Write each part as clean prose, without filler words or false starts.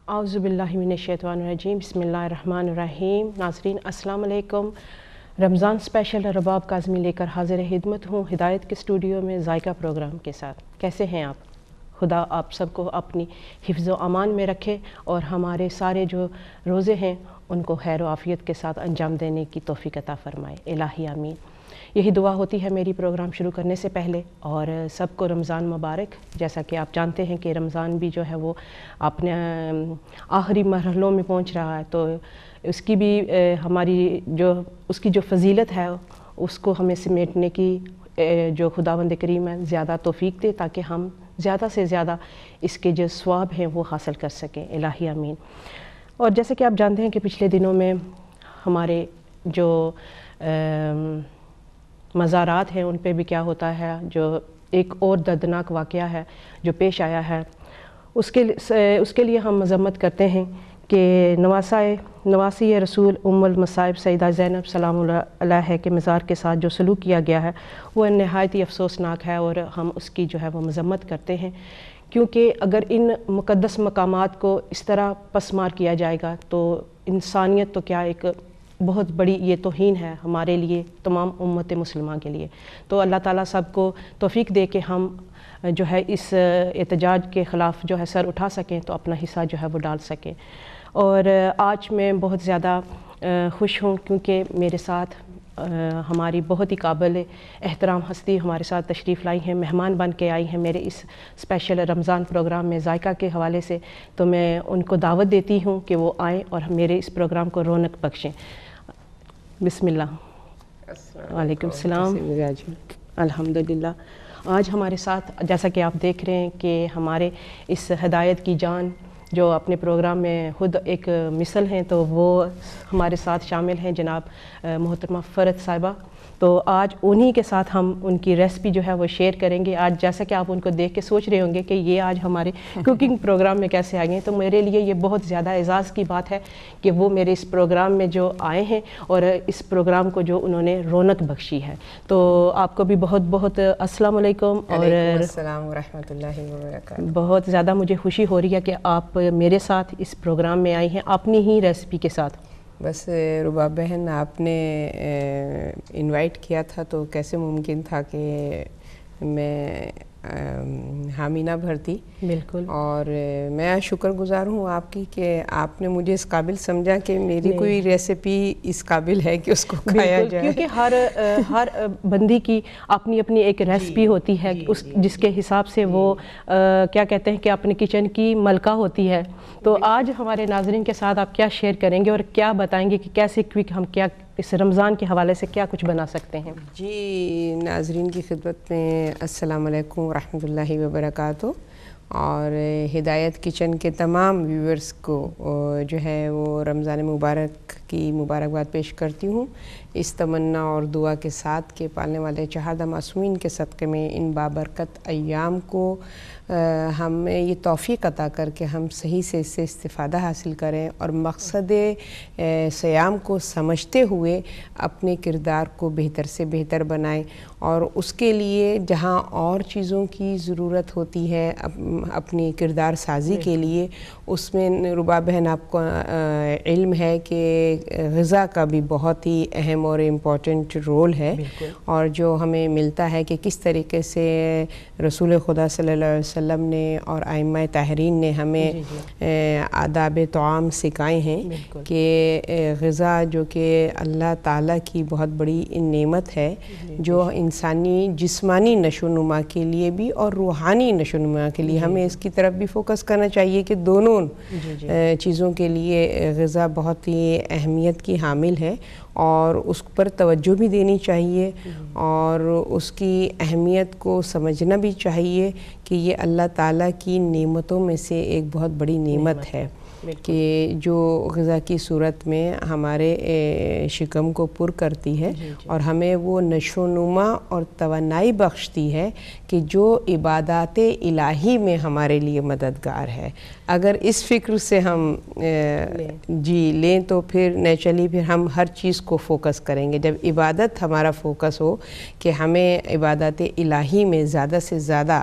اعوذ باللہ من الشیطان الرجیم بسم اللہ الرحمن الرحیم۔ ناظرین السلام علیکم۔ رمضان اسپیشل رباب کاظمی لے کر حاضر خدمت ہوں ہدایت کے اسٹوڈیو میں ذائقہ پروگرام کے ساتھ۔ کیسے ہیں آپ؟ خدا آپ سب کو اپنی حفظ و امان میں رکھے اور ہمارے سارے جو روزے ہیں ان کو خیر و عافیت کے ساتھ انجام دینے کی توفیق عطا فرمائے، الہی آمین۔ یہی دعا ہوتی ہے میری پروگرام شروع کرنے سے پہلے، اور سب کو رمضان مبارک۔ جیسا کہ آپ جانتے ہیں کہ رمضان بھی جو ہے وہ اپنے آخری مرحلوں میں پہنچ رہا ہے، تو اس کی بھی اس کی جو فضیلت ہے اس کو ہمیں سمیٹنے کی جو خداوند کریم ہے زیادہ توفیق دے، تاکہ ہم زیادہ سے زیادہ اس کے جو ثواب ہیں وہ حاصل کر سکیں، الہی آمین۔ اور جیسے کہ آپ جانتے ہیں کہ پچھلے دنوں میں ہمارے جو مزارات ہیں ان پہ بھی کیا ہوتا ہے، جو ایک اور دردناک واقعہ ہے جو پیش آیا ہے، اس کے لیے ہم مذمت کرتے ہیں کہ نواسی رسول ام المصائب سیدہ زینب سلام اللہ علیہ کے مزار کے ساتھ جو سلوک کیا گیا ہے وہ نہایت ہی افسوسناک ہے، اور ہم اس کی جو ہے وہ مذمت کرتے ہیں، کیونکہ اگر ان مقدس مقامات کو اس طرح پسمار کیا جائے گا تو انسانیت تو کیا، ایک بہت بڑی یہ توہین ہے ہمارے لیے، تمام امت مسلمہ کے لیے۔ تو اللہ تعالیٰ سب کو توفیق دے کہ ہم جو ہے اس احتجاج کے خلاف جو ہے سر اٹھا سکیں، تو اپنا حصہ جو ہے وہ ڈال سکیں۔ اور آج میں بہت زیادہ خوش ہوں کیونکہ میرے ساتھ ہماری بہت ہی قابل احترام ہستی ہمارے ساتھ تشریف لائی ہیں، مہمان بن کے آئی ہیں میرے اس اسپیشل رمضان پروگرام میں ذائقہ کے حوالے سے، تو میں ان کو دعوت دیتی ہوں کہ وہ آئیں اور میرے اس پروگرام کو رونق بخشیں۔ بسم اللہ۔ وعلیکم السلام۔ الحمدللہ۔ آج ہمارے ساتھ جیسا کہ آپ دیکھ رہے ہیں کہ ہمارے اس ہدایت کی جان جو اپنے پروگرام میں خود ایک مثل ہیں، تو وہ ہمارے ساتھ شامل ہیں جناب محترمہ فرت صاحبہ۔ تو آج انہی کے ساتھ ہم ان کی ریسپی جو ہے وہ شیئر کریں گے۔ آج جیسا کہ آپ ان کو دیکھ کے سوچ رہے ہوں گے کہ یہ آج ہمارے کوکنگ پروگرام میں کیسے آئے ہیں، تو میرے لیے یہ بہت زیادہ اعزاز کی بات ہے کہ وہ میرے اس پروگرام میں جو آئے ہیں اور اس پروگرام کو جو انہوں نے رونق بخشی ہے۔ تو آپ کو بھی بہت بہت السلام علیکم۔ اور السلام ورحمۃ اللہ وبرکاتہ۔ بہت زیادہ مجھے خوشی ہو رہی ہے کہ آپ میرے ساتھ اس پروگرام میں آئی ہیں اپنی ہی ریسپی کے ساتھ۔ بس رباب بہن آپ نے انوائٹ کیا تھا تو کیسے ممکن تھا کہ میں حامی نہ بھرتی۔ بالکل۔ اور میں شکر گزار ہوں آپ کی کہ آپ نے مجھے اس قابل سمجھا کہ میری کوئی ریسیپی اس قابل ہے کہ اس کو کھایا جائے، کیونکہ ہر بندی کی اپنی اپنی ایک ریسپی ہوتی ہے جس کے حساب سے وہ کیا کہتے ہیں کہ اپنے کچن کی ملکہ ہوتی ہے۔ تو آج ہمارے ناظرین کے ساتھ آپ کیا شیئر کریں گے اور کیا بتائیں گے کہ کیسے کوئک ہم کیا اس رمضان کے حوالے سے کیا کچھ بنا سکتے ہیں؟ جی ناظرین کی خدمت میں السلام علیکم ورحمۃ اللہ وبرکاتہ، اور ہدایت کچن کے تمام ویورز کو جو ہے وہ رمضان مبارک کی مبارکباد پیش کرتی ہوں، اس تمنا اور دعا کے ساتھ کہ پالنے والے چہادہ معصومین کے صدقے میں ان بابرکت ایام کو ہمیں یہ توفیق عطا کر کے ہم صحیح سے اس سے استفادہ حاصل کریں، اور مقصد صیام کو سمجھتے ہوئے اپنے کردار کو بہتر سے بہتر بنائیں، اور اس کے لیے جہاں اور چیزوں کی ضرورت ہوتی ہے اپنی کردار سازی کے لیے، اس میں رباب بہن آپ کو علم ہے کہ غذا کا بھی بہت ہی اہم اور امپورٹنٹ رول ہے، اور جو ہمیں ملتا ہے کہ کس طریقے سے رسول خدا صلی اللہ علیہ وسلم نے اور ائمہ طاہرین نے ہمیں آداب طعام سکھائے ہیں کہ غذا جو کہ اللہ تعالیٰ کی بہت بڑی نعمت ہے، جو انسانی جسمانی نشو و نما کے لیے بھی اور روحانی نشو و نما کے لیے ہمیں اس کی طرف بھی فوکس کرنا چاہیے کہ دونوں چیزوں کے لیے غذا بہت ہی اہمیت کی حامل ہے، اور اس پر توجہ بھی دینی چاہیے، اور اس کی اہمیت کو سمجھنا بھی چاہیے کہ یہ اللہ تعالیٰ کی نعمتوں میں سے ایک بہت بڑی نعمت ہے کہ جو غذا کی صورت میں ہمارے شکم کو پر کرتی ہے، اور ہمیں وہ نشو و نما اور توانائی بخشتی ہے کہ جو عبادات الہی میں ہمارے لیے مددگار ہے۔ اگر اس فکر سے ہم جی لیں تو پھر نیچرلی پھر ہم ہر چیز کو فوکس کریں گے. جب عبادت ہمارا فوکس ہو کہ ہمیں عبادت الہی میں زیادہ سے زیادہ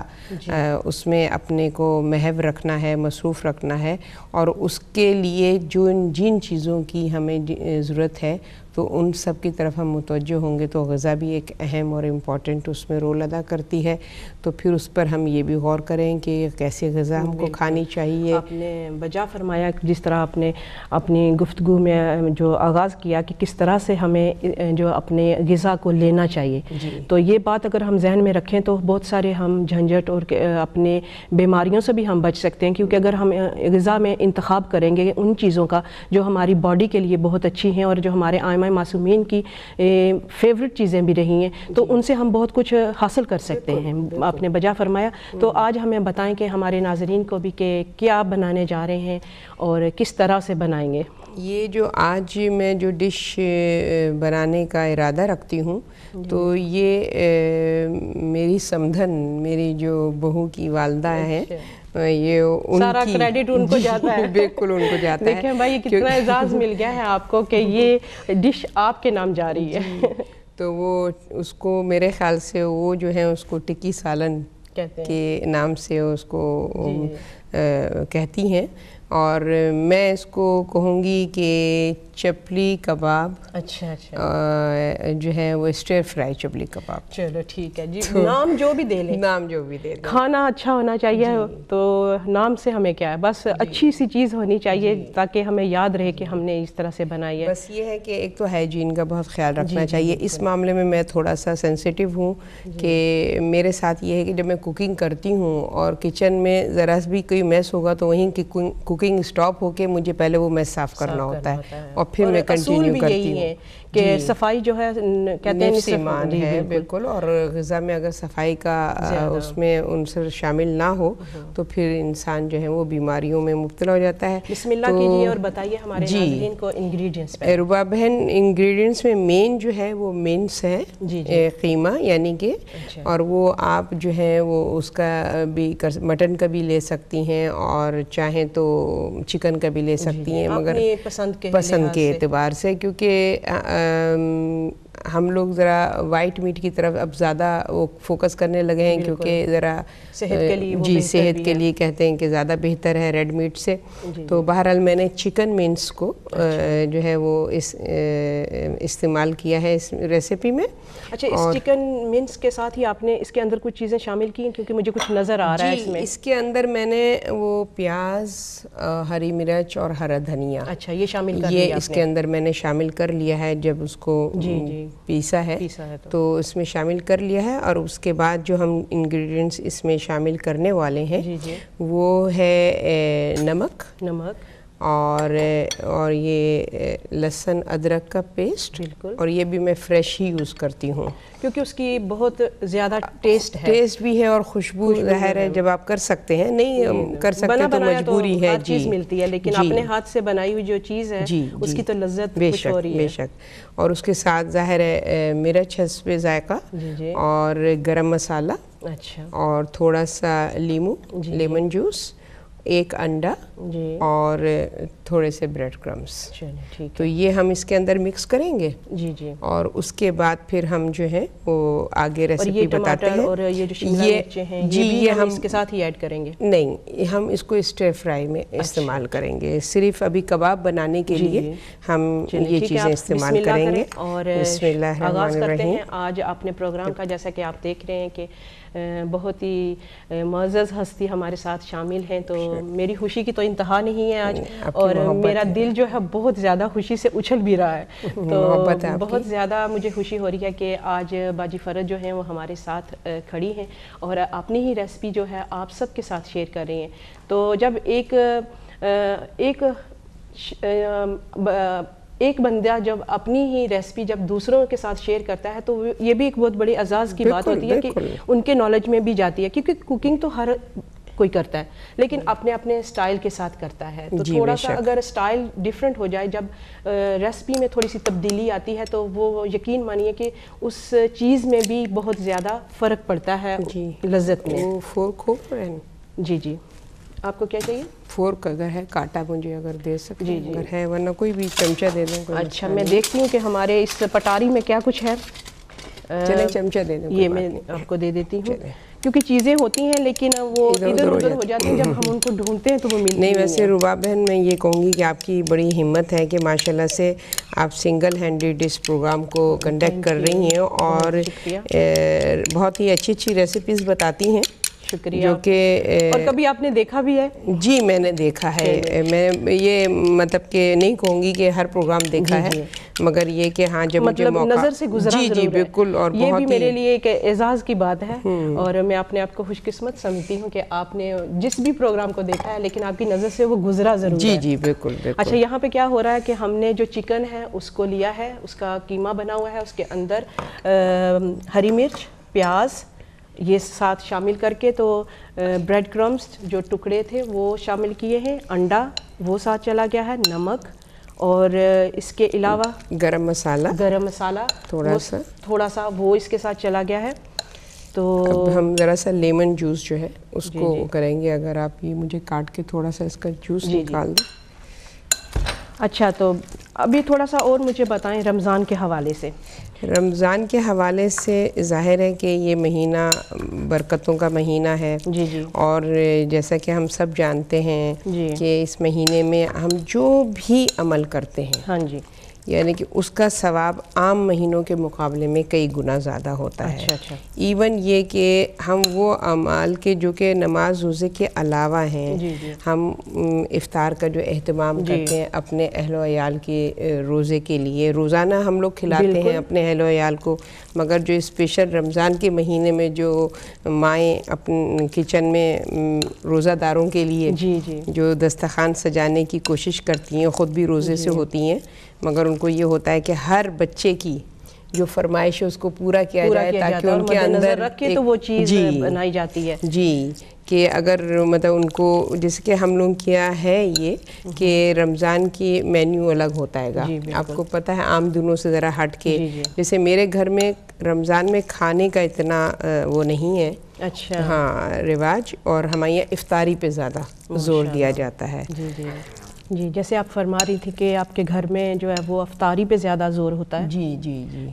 اس میں اپنے کو محو رکھنا ہے, مصروف رکھنا ہے, اور اس کے لیے جن چیزوں کی ہمیں ضرورت ہے تو ان سب کی طرف ہم متوجہ ہوں گے, تو غذا بھی ایک اہم اور امپورٹنٹ اس میں رول ادا کرتی ہے. تو پھر اس پر ہم یہ بھی غور کریں کہ کیسے غذا ہم کو کھانی چاہیے. آپ نے بجا فرمایا جس طرح آپ نے اپنی گفتگو میں جو آغاز کیا کہ کس طرح سے ہمیں جو اپنے غذا کو لینا چاہیے, تو یہ بات اگر ہم ذہن میں رکھیں تو بہت سارے ہم جھنجھٹ اور اپنے بیماریوں سے بھی ہم بچ سکتے ہیں, کیونکہ اگر ہم غذا میں انتخاب کریں گے ان چیزوں کا جو ہماری باڈی کے لیے بہت اچھی ہیں اور جو ہمارے آئمہ معصومین کی فیوریٹ چیزیں بھی رہی ہیں, تو ان سے ہم بہت کچھ حاصل کر سکتے ہیں. آپ نے بجا فرمایا. تو آج ہمیں بتائیں کہ ہمارے ناظرین کو بھی کہ کیا بنانے جا رہے ہیں اور کس طرح سے بنائیں گے. یہ جو آج میں جو ڈش بنانے کا ارادہ رکھتی ہوں تو یہ میری سمدھن, میری جو بہو کی والدہ ہیں, یہ سارا کریڈٹ ان کو جاتا ہے. بالکل ان کو جاتا ہے. دیکھیں بھائی کتنا اعزاز مل گیا ہے آپ کو کہ یہ ڈش آپ کے نام جا رہی ہے. تو وہ اس کو میرے خیال سے وہ جو ہے اس کو ٹکی سالن کے نام سے اس کو کہتی ہیں, اور میں اس کو کہوں گی کہ چپلی کباب. اچھا اچھا. جو ہے وہ اسٹر فرائی چپلی کباب. چلو ٹھیک ہے جی, نام جو بھی دے لیں, نام جو بھی دے دیں, کھانا اچھا ہونا چاہیے. تو نام سے ہمیں کیا ہے, بس اچھی سی چیز ہونی چاہیے تاکہ ہمیں یاد رہے کہ ہم نے اس طرح سے بنائی ہے. بس یہ ہے کہ ایک تو ہائیجین کا بہت خیال رکھنا چاہیے. اس معاملے میں تھوڑا سا سینسیٹیو ہوں کہ میرے ساتھ یہ ہے کہ جب میں کوکنگ کرتی ہوں اور کچن میں ذرا بھی کوئی میس ہوگا تو وہیں کوکنگ اسٹاپ ہو کے مجھے پہلے وہ میس صاف کرنا ہوتا ہے اور پھر میں کنٹینیو کرتی ہوں کہ صفائی جو ہے کہتے ہیں نفس ایمان ہے. بالکل. اور غذا میں اگر صفائی کا اس میں عنصر شامل نہ ہو تو پھر انسان جو ہے وہ بیماریوں میں مبتلا ہو جاتا ہے. بسم اللہ کیجیے اور بتائیے ہمارے ناظرین کو انگریڈینٹس. ربا بہن, انگریڈینٹس میں مین جو ہے وہ مینس ہے, قیمہ یعنی کہ, اور وہ آپ جو ہے وہ اس کا بھی مٹن کا بھی لے سکتی ہیں اور چاہیں تو چکن کا بھی لے سکتی ہیں, مگر پسند کے اعتبار سے, کیونکہ ہم لوگ ذرا وائٹ میٹ کی طرف اب زیادہ وہ فوکس کرنے لگے ہیں, کیونکہ ذرا صحت کے لیے کہتے ہیں کہ زیادہ بہتر ہے ریڈ میٹ سے. تو بہرحال میں نے چکن مینس کو جو ہے وہ استعمال کیا ہے اس ریسیپی میں. اچھا, اس چکن مینس کے ساتھ ہی آپ نے اس کے اندر کچھ چیزیں شامل کی ہیں, کیونکہ مجھے کچھ نظر آ رہا ہے اس میں. اس کے اندر میں نے وہ پیاز, ہری مرچ اور ہرا دھنیا, اچھا یہ شامل کر یہ اس کے اندر میں نے شامل کر لیا ہے. جب اس کو پیسا ہے تو اس میں شامل کر لیا ہے. اور اس کے بعد جو ہم انگریڈینٹس اس میں شامل کرنے والے ہیں وہ ہے نمک اور یہ لہسن ادرک کا پیسٹ, اور یہ بھی میں فریش ہی یوز کرتی ہوں کیونکہ اس کی بہت زیادہ ٹیسٹ بھی ہے اور خوشبو ظاہر ہے. جب آپ کر سکتے ہیں, نہیں کر سکتے تو مجبوری ہے. چیز ملتی ہے, لیکن اپنے ہاتھ سے بنائی ہوئی جو چیز ہے اس کی تو لذت کچھ اور ہی ہے. بے شک. اور اس کے ساتھ ظاہر ہے مرچ حسب ذائقہ, اور گرم مسالہ, اور تھوڑا سا لیمن جوس, ایک انڈا, اور تھوڑے سے بریڈ کرمز. تو یہ ہم اس کے اندر مکس کریں گے, اور اس کے بعد پھر ہم جو ہے وہ آگے ریسیپی بتاتے ہیں. اور یہ جو شملہ مرچیں ہیں یہ ہم اس کے ساتھ ہی ایڈ کریں گے؟ نہیں, ہم اس کو اسٹر فرائی میں استعمال کریں گے. صرف ابھی کباب بنانے کے لیے ہم یہ چیزیں استعمال کریں گے. اور آغاز کرتے ہیں آج اپنے پروگرام کا. جیسا کہ آپ دیکھ رہے ہیں کہ بہت ہی معزز ہستی ہمارے ساتھ شامل ہیں, تو میری خوشی کی تو انتہا نہیں ہے آج, اور میرا دل جو ہے بہت زیادہ خوشی سے اچھل بھی رہا ہے. تو بہت زیادہ مجھے خوشی ہو رہی ہے کہ آج باجی فرج جو ہیں وہ ہمارے ساتھ کھڑی ہیں اور اپنی ہی ریسپی جو ہے آپ سب کے ساتھ شیئر کر رہی ہیں. تو جب ایک بندہ جب اپنی ہی ریسپی جب دوسروں کے ساتھ شیئر کرتا ہے تو یہ بھی ایک بہت بڑی اعزاز کی بات ہوتی ہے کہ ان کے نالج میں بھی جاتی ہے, کیونکہ کوکنگ تو ہر کوئی کرتا ہے لیکن اپنے اپنے سٹائل کے ساتھ کرتا ہے. تو تھوڑا سا اگر سٹائل ڈیفرنٹ ہو جائے, جب ریسپی میں تھوڑی سی تبدیلی آتی ہے, تو وہ یقین مانیے کہ اس چیز میں بھی بہت زیادہ فرق پڑتا ہے لذت میں. جی آپ کو کیا چاہیے؟ فورک اگر ہے، کاٹا مجھے اگر دے سکتے ہیں اگر ہے، ورنہ کوئی بھی چمچہ دے دیں. اچھا میں دیکھتی ہوں کہ ہمارے اس پٹاری میں کیا کچھ ہے. چلیں چمچہ دے دیں. یہ میں آپ کو دے دیتی ہوں کیونکہ چیزیں ہوتی ہیں لیکن وہ ادھر ادھر ہو جاتی ہیں، جب ہم ان کو ڈھونڈتے ہیں تو وہ ملتی نہیں. ویسے رباب بہن میں یہ کہوں گی کہ آپ کی بڑی ہمت ہے کہ ماشاءاللہ سے آپ سنگل ہینڈیڈ اس پروگرام کو کنڈکٹ کر رہی ہیں اور بہت ہی اچھی اچھی ریسیپیز بتاتی ہیں. شکریہ. جو کہ اور کبھی آپ نے دیکھا بھی ہے؟ جی میں نے دیکھا ہے. میں یہ مطلب کہ نہیں کہوں گی کہ ہر پروگرام دیکھا ہے، مگر یہ کہ ہاں جب مجھے موقع نظر سے گزرا ضرور ہے. جی بالکل. اور یہ بھی میرے لیے ایک اعزاز کی بات ہے اور میں اپنے آپ کو خوش قسمت سمجھتی ہوں کہ آپ نے جس بھی پروگرام کو دیکھا ہے لیکن آپ کی نظر سے وہ گزرا ضرور ہے. جی بالکل. اچھا یہاں پہ کیا ہو رہا ہے کہ ہم نے جو چکن ہے اس کو لیا ہے، اس کا قیمہ بنا ہوا ہے، اس کے اندر ہری مرچ، پیاز یہ ساتھ شامل کر کے، تو بریڈ کرمز جو ٹکڑے تھے وہ شامل کیے ہیں، انڈا وہ ساتھ چلا گیا ہے، نمک، اور اس کے علاوہ گرم مسالہ تھوڑا سا وہ اس کے ساتھ چلا گیا ہے. تو اب ہم ذرا سا لیمن جوس جو ہے اس کو کریں گے. اگر آپ یہ مجھے کاٹ کے تھوڑا سا اس کا جوس نکال دیں. اچھا تو ابھی تھوڑا سا اور مجھے بتائیں رمضان کے حوالے سے. رمضان کے حوالے سے ظاہر ہے کہ یہ مہینہ برکتوں کا مہینہ ہے. اور جیسا کہ ہم سب جانتے ہیں کہ اس مہینے میں ہم جو بھی عمل کرتے ہیں یعنی کہ اس کا ثواب عام مہینوں کے مقابلے میں کئی گنا زیادہ ہوتا ہے. ایون یہ کہ ہم وہ اعمال کے جو کہ نماز روزے کے علاوہ ہیں، ہم افطار کا جو اہتمام کرتے ہیں اپنے اہل و عیال کے روزے کے لیے، روزانہ ہم لوگ کھلاتے ہیں اپنے اہل و عیال کو، مگر جو اسپیشل رمضان کے مہینے میں جو مائیں اپنے کچن میں روزہ داروں کے لیے جو دسترخوان سجانے کی کوشش کرتی ہیں، خود بھی روزے سے ہوتی ہیں، مگر ان کو یہ ہوتا ہے کہ ہر بچے کی جو فرمائش ہے اس کو پورا کیا جائے تاکہ ان کے اندر رکھے تو وہ چیز بنائی جاتی ہے. جی کہ اگر مطلب ان کو جیسے کہ ہم لوگ کیا ہے یہ کہ رمضان کی مینیو الگ ہوتا ہے گا. آپ کو پتہ ہے عام دنوں سے ذرا ہٹ کے، جیسے میرے گھر میں رمضان میں کھانے کا اتنا وہ نہیں ہے ہاں رواج، اور ہمارے یہاں افطاری پہ زیادہ زور دیا جاتا ہے. جی جیسے آپ فرما رہی تھی کہ آپ کے گھر میں جو ہے وہ افطاری پہ زیادہ زور ہوتا ہے. جی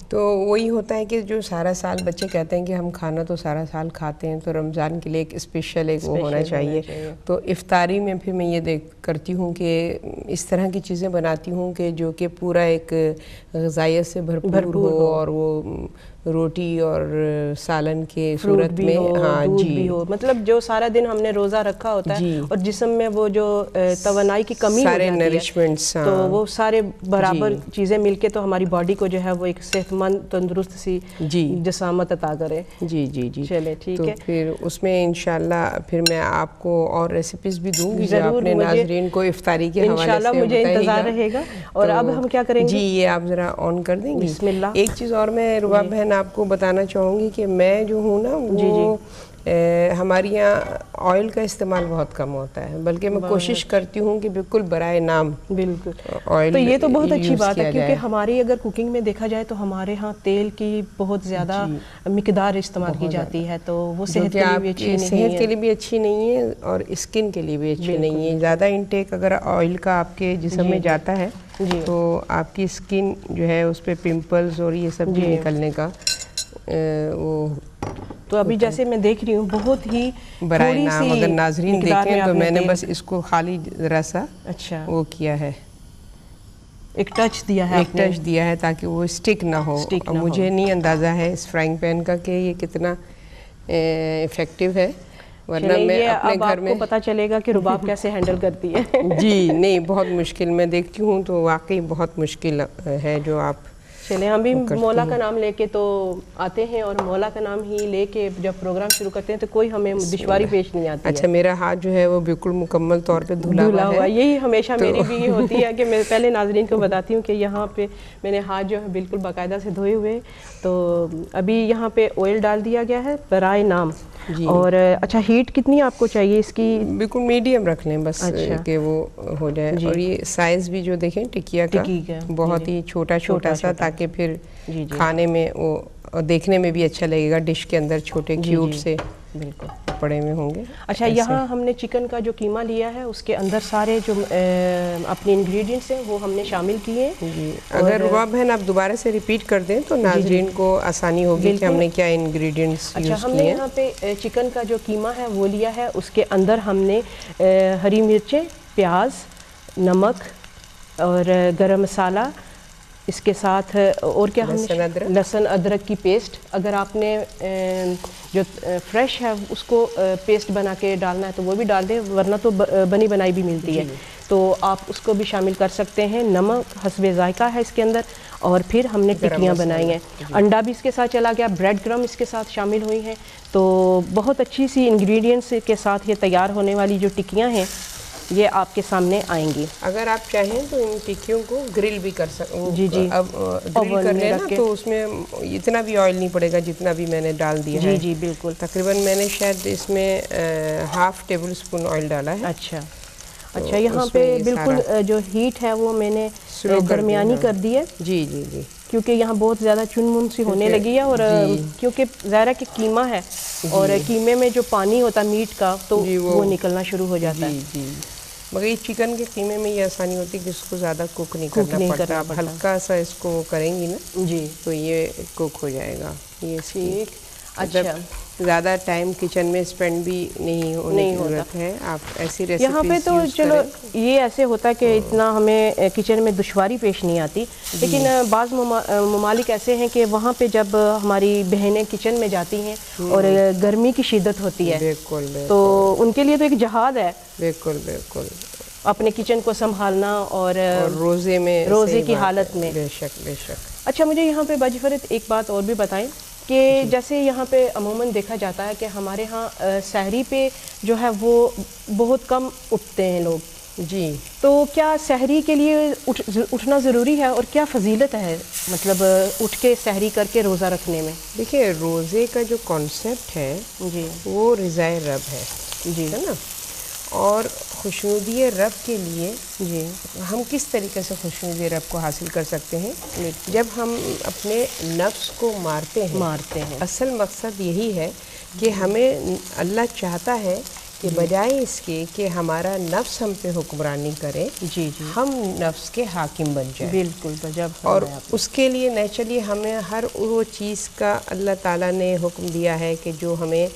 تو وہی ہوتا ہے کہ جو سارا سال بچے کہتے ہیں کہ ہم کھانا تو سارا سال کھاتے ہیں، تو رمضان کے لیے ایک اسپیشل ایک وہ ہونا چاہیے. تو افطاری میں پھر میں یہ کرتی ہوں کہ اس طرح کی چیزیں بناتی ہوں کہ جو کہ پورا ایک غذائیت سے بھرپور ہو، اور وہ روٹی اور سالن کے صورت میں دودھ بھی ہو، مطلب جو سارا دن ہم نے روزہ رکھا ہوتا ہے اور جسم میں وہ جو توانائی کی کمی ہو جاتی ہے، تو وہ سارے برابر چیزیں مل کے تو ہماری باڈی کو جو ہے وہ ایک صحت مند تندرست سی جسامت عطا کرے. جی چلے ٹھیک ہے. تو پھر اس میں انشاءاللہ پھر میں آپ کو اور ریسیپیز بھی دوں گی جو اپنے ناظرین کو افطاری کے حوالے سے انشاءاللہ مجھے انتظار رہے گا. اور اب ہم کیا کریں گے؟ جی یہ آپ ذرا آن کر دیں گی. بسم اللہ. ایک چیز اور میں رباب بہن آپ کو بتانا چاہوں گی کہ میں جو ہوں نا وہ ہماری یہاں آئل کا استعمال بہت کم ہوتا ہے، بلکہ میں کوشش کرتی ہوں کہ بالکل برائے نام آئل. تو یہ تو بہت اچھی بات ہے کیونکہ ہماری اگر کوکنگ میں دیکھا جائے تو ہمارے ہاں تیل کی بہت زیادہ مقدار استعمال کی جاتی ہے، تو وہ صحت کے لیے بھی اچھی نہیں ہے. صحت کے لیے بھی اچھی نہیں ہے اور اسکن کے لیے بھی اچھی نہیں ہے. زیادہ انٹیک اگر آئل کا آپ کے جسم میں جاتا ہے تو آپ کی اسکن جو ہے اس پہ پمپلز اور یہ سب بھی نکلنے کا وہ. تو ابھی جیسے میں دیکھ رہی ہوں بہت ہی برائے نام اگر ناظرین دیکھیں تو میں نے بس اس کو خالی ذرا سا وہ کیا ہے، ایک ٹچ دیا ہے تاکہ وہ اسٹک نہ ہو. مجھے نہیں اندازہ ہے اس فرائنگ پین کا کہ یہ کتنا افیکٹو ہے، ورنہ میں اپنے گھر میں آپ کو پتہ چلے گا کہ رباب کیسے ہینڈل کرتی ہے. جی نہیں بہت مشکل میں دیکھتی ہوں تو واقعی بہت مشکل ہے جو آپ. چلیں ہم بھی مولا کا نام لے کے تو آتے ہیں اور مولا کا نام ہی لے کے جب پروگرام شروع کرتے ہیں تو کوئی ہمیں دشواری پیش نہیں آتی. اچھا میرا ہاتھ جو ہے وہ بالکل مکمل طور پہ دھلا ہوا ہے. یہی ہمیشہ میری بھی یہ ہوتی ہے کہ میں پہلے ناظرین کو بتاتی ہوں کہ یہاں پہ میں نے ہاتھ جو ہے بالکل باقاعدہ سے دھوئے ہوئے. تو ابھی یہاں پہ آئل ڈال دیا گیا ہے برائے نام. اور اچھا ہیٹ کتنی آپ کو چاہیے اس کی؟ بالکل میڈیم رکھ لیں بس کہ وہ ہو جائے. اور یہ سائز بھی جو دیکھیں ٹکیا کا بہت ہی چھوٹا سا تاکہ پھر کھانے میں وہ دیکھنے میں بھی اچھا لگے گا ڈش کے اندر چھوٹے کیوٹ سے. بالکل پڑے ہوئے ہوں گے. اچھا یہاں ہم نے چکن کا جو قیمہ لیا ہے اس کے اندر سارے جو اپنے انگریڈینٹس ہیں وہ ہم نے شامل کیے. جی اگر ربا بہن آپ دوبارہ سے ریپیٹ کر دیں تو ناظرین کو آسانی ہوگی کہ ہم نے کیا انگریڈینٹس یوز کیے ہیں. اچھا ہم نے یہاں پہ چکن کا جو قیمہ ہے وہ لیا ہے. اس کے اندر ہم نے ہری مرچیں, پیاز, نمک اور گرم مسالہ, اس کے ساتھ اور کیا ہم نے لہسن ادرک کی پیسٹ. اگر آپ نے جو فریش ہے اس کو پیسٹ بنا کے ڈالنا ہے تو وہ بھی ڈال دیں, ورنہ تو بنی بنائی بھی ملتی ہے تو آپ اس کو بھی شامل کر سکتے ہیں. نمک حسب ذائقہ ہے اس کے اندر. اور پھر ہم نے ٹکیاں بنائی ہیں. انڈا بھی اس کے ساتھ چلا گیا, بریڈ کرم اس کے ساتھ شامل ہوئی ہیں. تو بہت اچھی سی انگریڈینٹس کے ساتھ یہ تیار ہونے والی جو ٹکیاں ہیں یہ آپ کے سامنے آئیں گی. اگر آپ چاہیں تو ان ٹکیوں کو گرل بھی کر سکتے. جی جی اب گرل کر لینا تو اس میں اتنا بھی آئل نہیں پڑے گا جتنا بھی میں نے ڈال دیا ہے. جی جی بالکل. تقریباً میں نے شاید اس میں ½ ٹیبل اسپون آئل ڈالا ہے. اچھا یہاں پہ بالکل جو ہیٹ ہے وہ میں نے درمیانی کر دی ہے. جی جی جی کیونکہ یہاں بہت زیادہ چن من سی ہونے لگی ہے. اور کیونکہ ظاہر ہے کہ قیمہ ہے اور قیمے میں جو پانی ہوتا ہے میٹ کا تو وہ نکلنا شروع ہو جاتا ہے. جی مگر یہ چکن کے قیمے میں یہ آسانی ہوتی ہے کہ اس کو زیادہ کوک نہیں کرنا پڑتا. اب ہلکا سا اس کو کریں گی نا جی تو یہ کوک ہو جائے گا. یہ ٹھیک. اچھا زیادہ ٹائم کچن میں اسپینڈ بھی نہیں ہونے کی ضرورت ہے. آپ ایسی ریسیپیز یہاں پہ تو چلو یہ ایسے ہوتا ہے کہ اتنا ہمیں کچن میں دشواری پیش نہیں آتی. لیکن بعض ممالک ایسے ہیں کہ وہاں پہ جب ہماری بہنیں کچن میں جاتی ہیں اور گرمی کی شدت ہوتی ہے تو ان کے لیے تو ایک جہاد ہے. بالکل بالکل اپنے کچن کو سنبھالنا اور روزے کی حالت میں. بے شک بے شک. اچھا مجھے یہاں پہ باجی فرید ایک بات اور بھی بتائیں کہ جیسے یہاں پہ عموماً دیکھا جاتا ہے کہ ہمارے ہاں سحری پہ جو ہے وہ بہت کم اٹھتے ہیں لوگ. جی تو کیا سحری کے لیے اٹھنا ضروری ہے اور کیا فضیلت ہے مطلب اٹھ کے سحری کر کے روزہ رکھنے میں؟ دیکھیے روزے کا جو کانسیپٹ ہے جی وہ رضائے رب ہے. جی ہے نا. اور خوشنودی رب کے لیے جی ہم کس طریقے سے خوشنودی رب کو حاصل کر سکتے ہیں؟ جب ہم اپنے نفس کو مارتے ہیں. اصل مقصد یہی ہے کہ ہمیں اللہ چاہتا ہے کہ بجائے اس کے کہ ہمارا نفس ہم پہ حکمرانی کرے جی ہم نفس کے حاکم بن جائیں. بالکل. اور اس کے لیے نیچرلی ہمیں ہر وہ چیز کا اللہ تعالیٰ نے حکم دیا ہے کہ جو ہمیں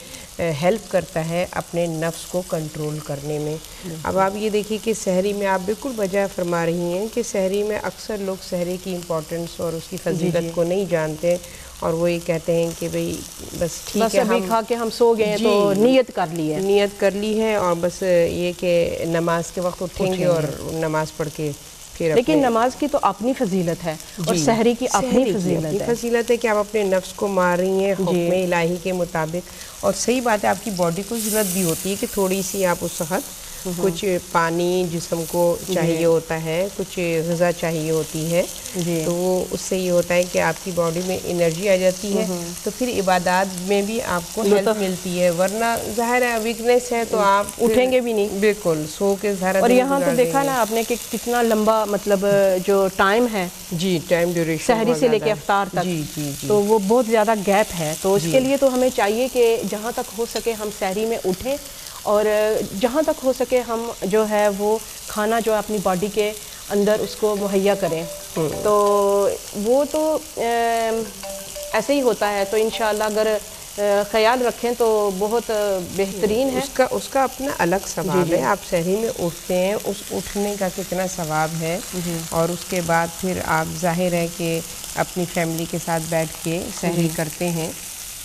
ہیلپ کرتا ہے اپنے نفس کو کنٹرول کرنے میں. اب آپ یہ دیکھیے کہ سحری میں آپ بالکل بجا فرما رہی ہیں کہ سحری میں اکثر لوگ سحری کی امپورٹنس اور اس کی فضیلت کو نہیں جانتے اور وہ یہ کہتے ہیں کہ بھئی بس ٹھیک ہے ابھی کھا کے ہم سو گئے تو نیت کر لی ہے اور بس یہ کہ نماز کے وقت اٹھیں گے اور نماز پڑھ کے پھر. لیکن نماز کی تو اپنی فضیلت ہے اور سحری کی اپنی فضیلت ہے کہ آپ اپنے نفس کو مار رہی ہیں حکم الہی کے مطابق. اور صحیح بات ہے آپ کی باڈی کو ضرورت بھی ہوتی ہے کہ تھوڑی سی آپ اس وقت کچھ پانی جسم کو چاہیے ہوتا ہے, کچھ غذا چاہیے ہوتی ہے. تو اس سے یہ ہوتا ہے کہ آپ کی باڈی میں انرجی آ جاتی ہے تو پھر عبادات میں بھی آپ کو ہیلپ ملتی ہے. ورنہ ظاہر ہے ویکنیس ہے تو آپ اٹھیں گے بھی نہیں. بالکل سو کے ظاہر. اور یہاں تو دیکھا نا آپ نے کہ کتنا لمبا مطلب جو ٹائم ہے ٹائم ڈیوریشن سحری سے لے کے افطار تک تو وہ بہت زیادہ گیپ ہے. تو اس کے لیے تو ہمیں چاہیے کہ جہاں تک ہو سکے ہم سحری میں اٹھیں اور جہاں تک ہو سکے ہم جو ہے وہ کھانا جو اپنی باڈی کے اندر اس کو مہیا کریں. تو وہ تو ایسے ہی ہوتا ہے. تو انشاءاللہ اگر خیال رکھیں تو بہت بہترین ہے. اس کا اپنا الگ ثواب ہے. آپ سحری میں اٹھتے ہیں اس اٹھنے کا کتنا ثواب ہے اور اس کے بعد پھر آپ ظاہر ہے کہ اپنی فیملی کے ساتھ بیٹھ کے سحری کرتے ہیں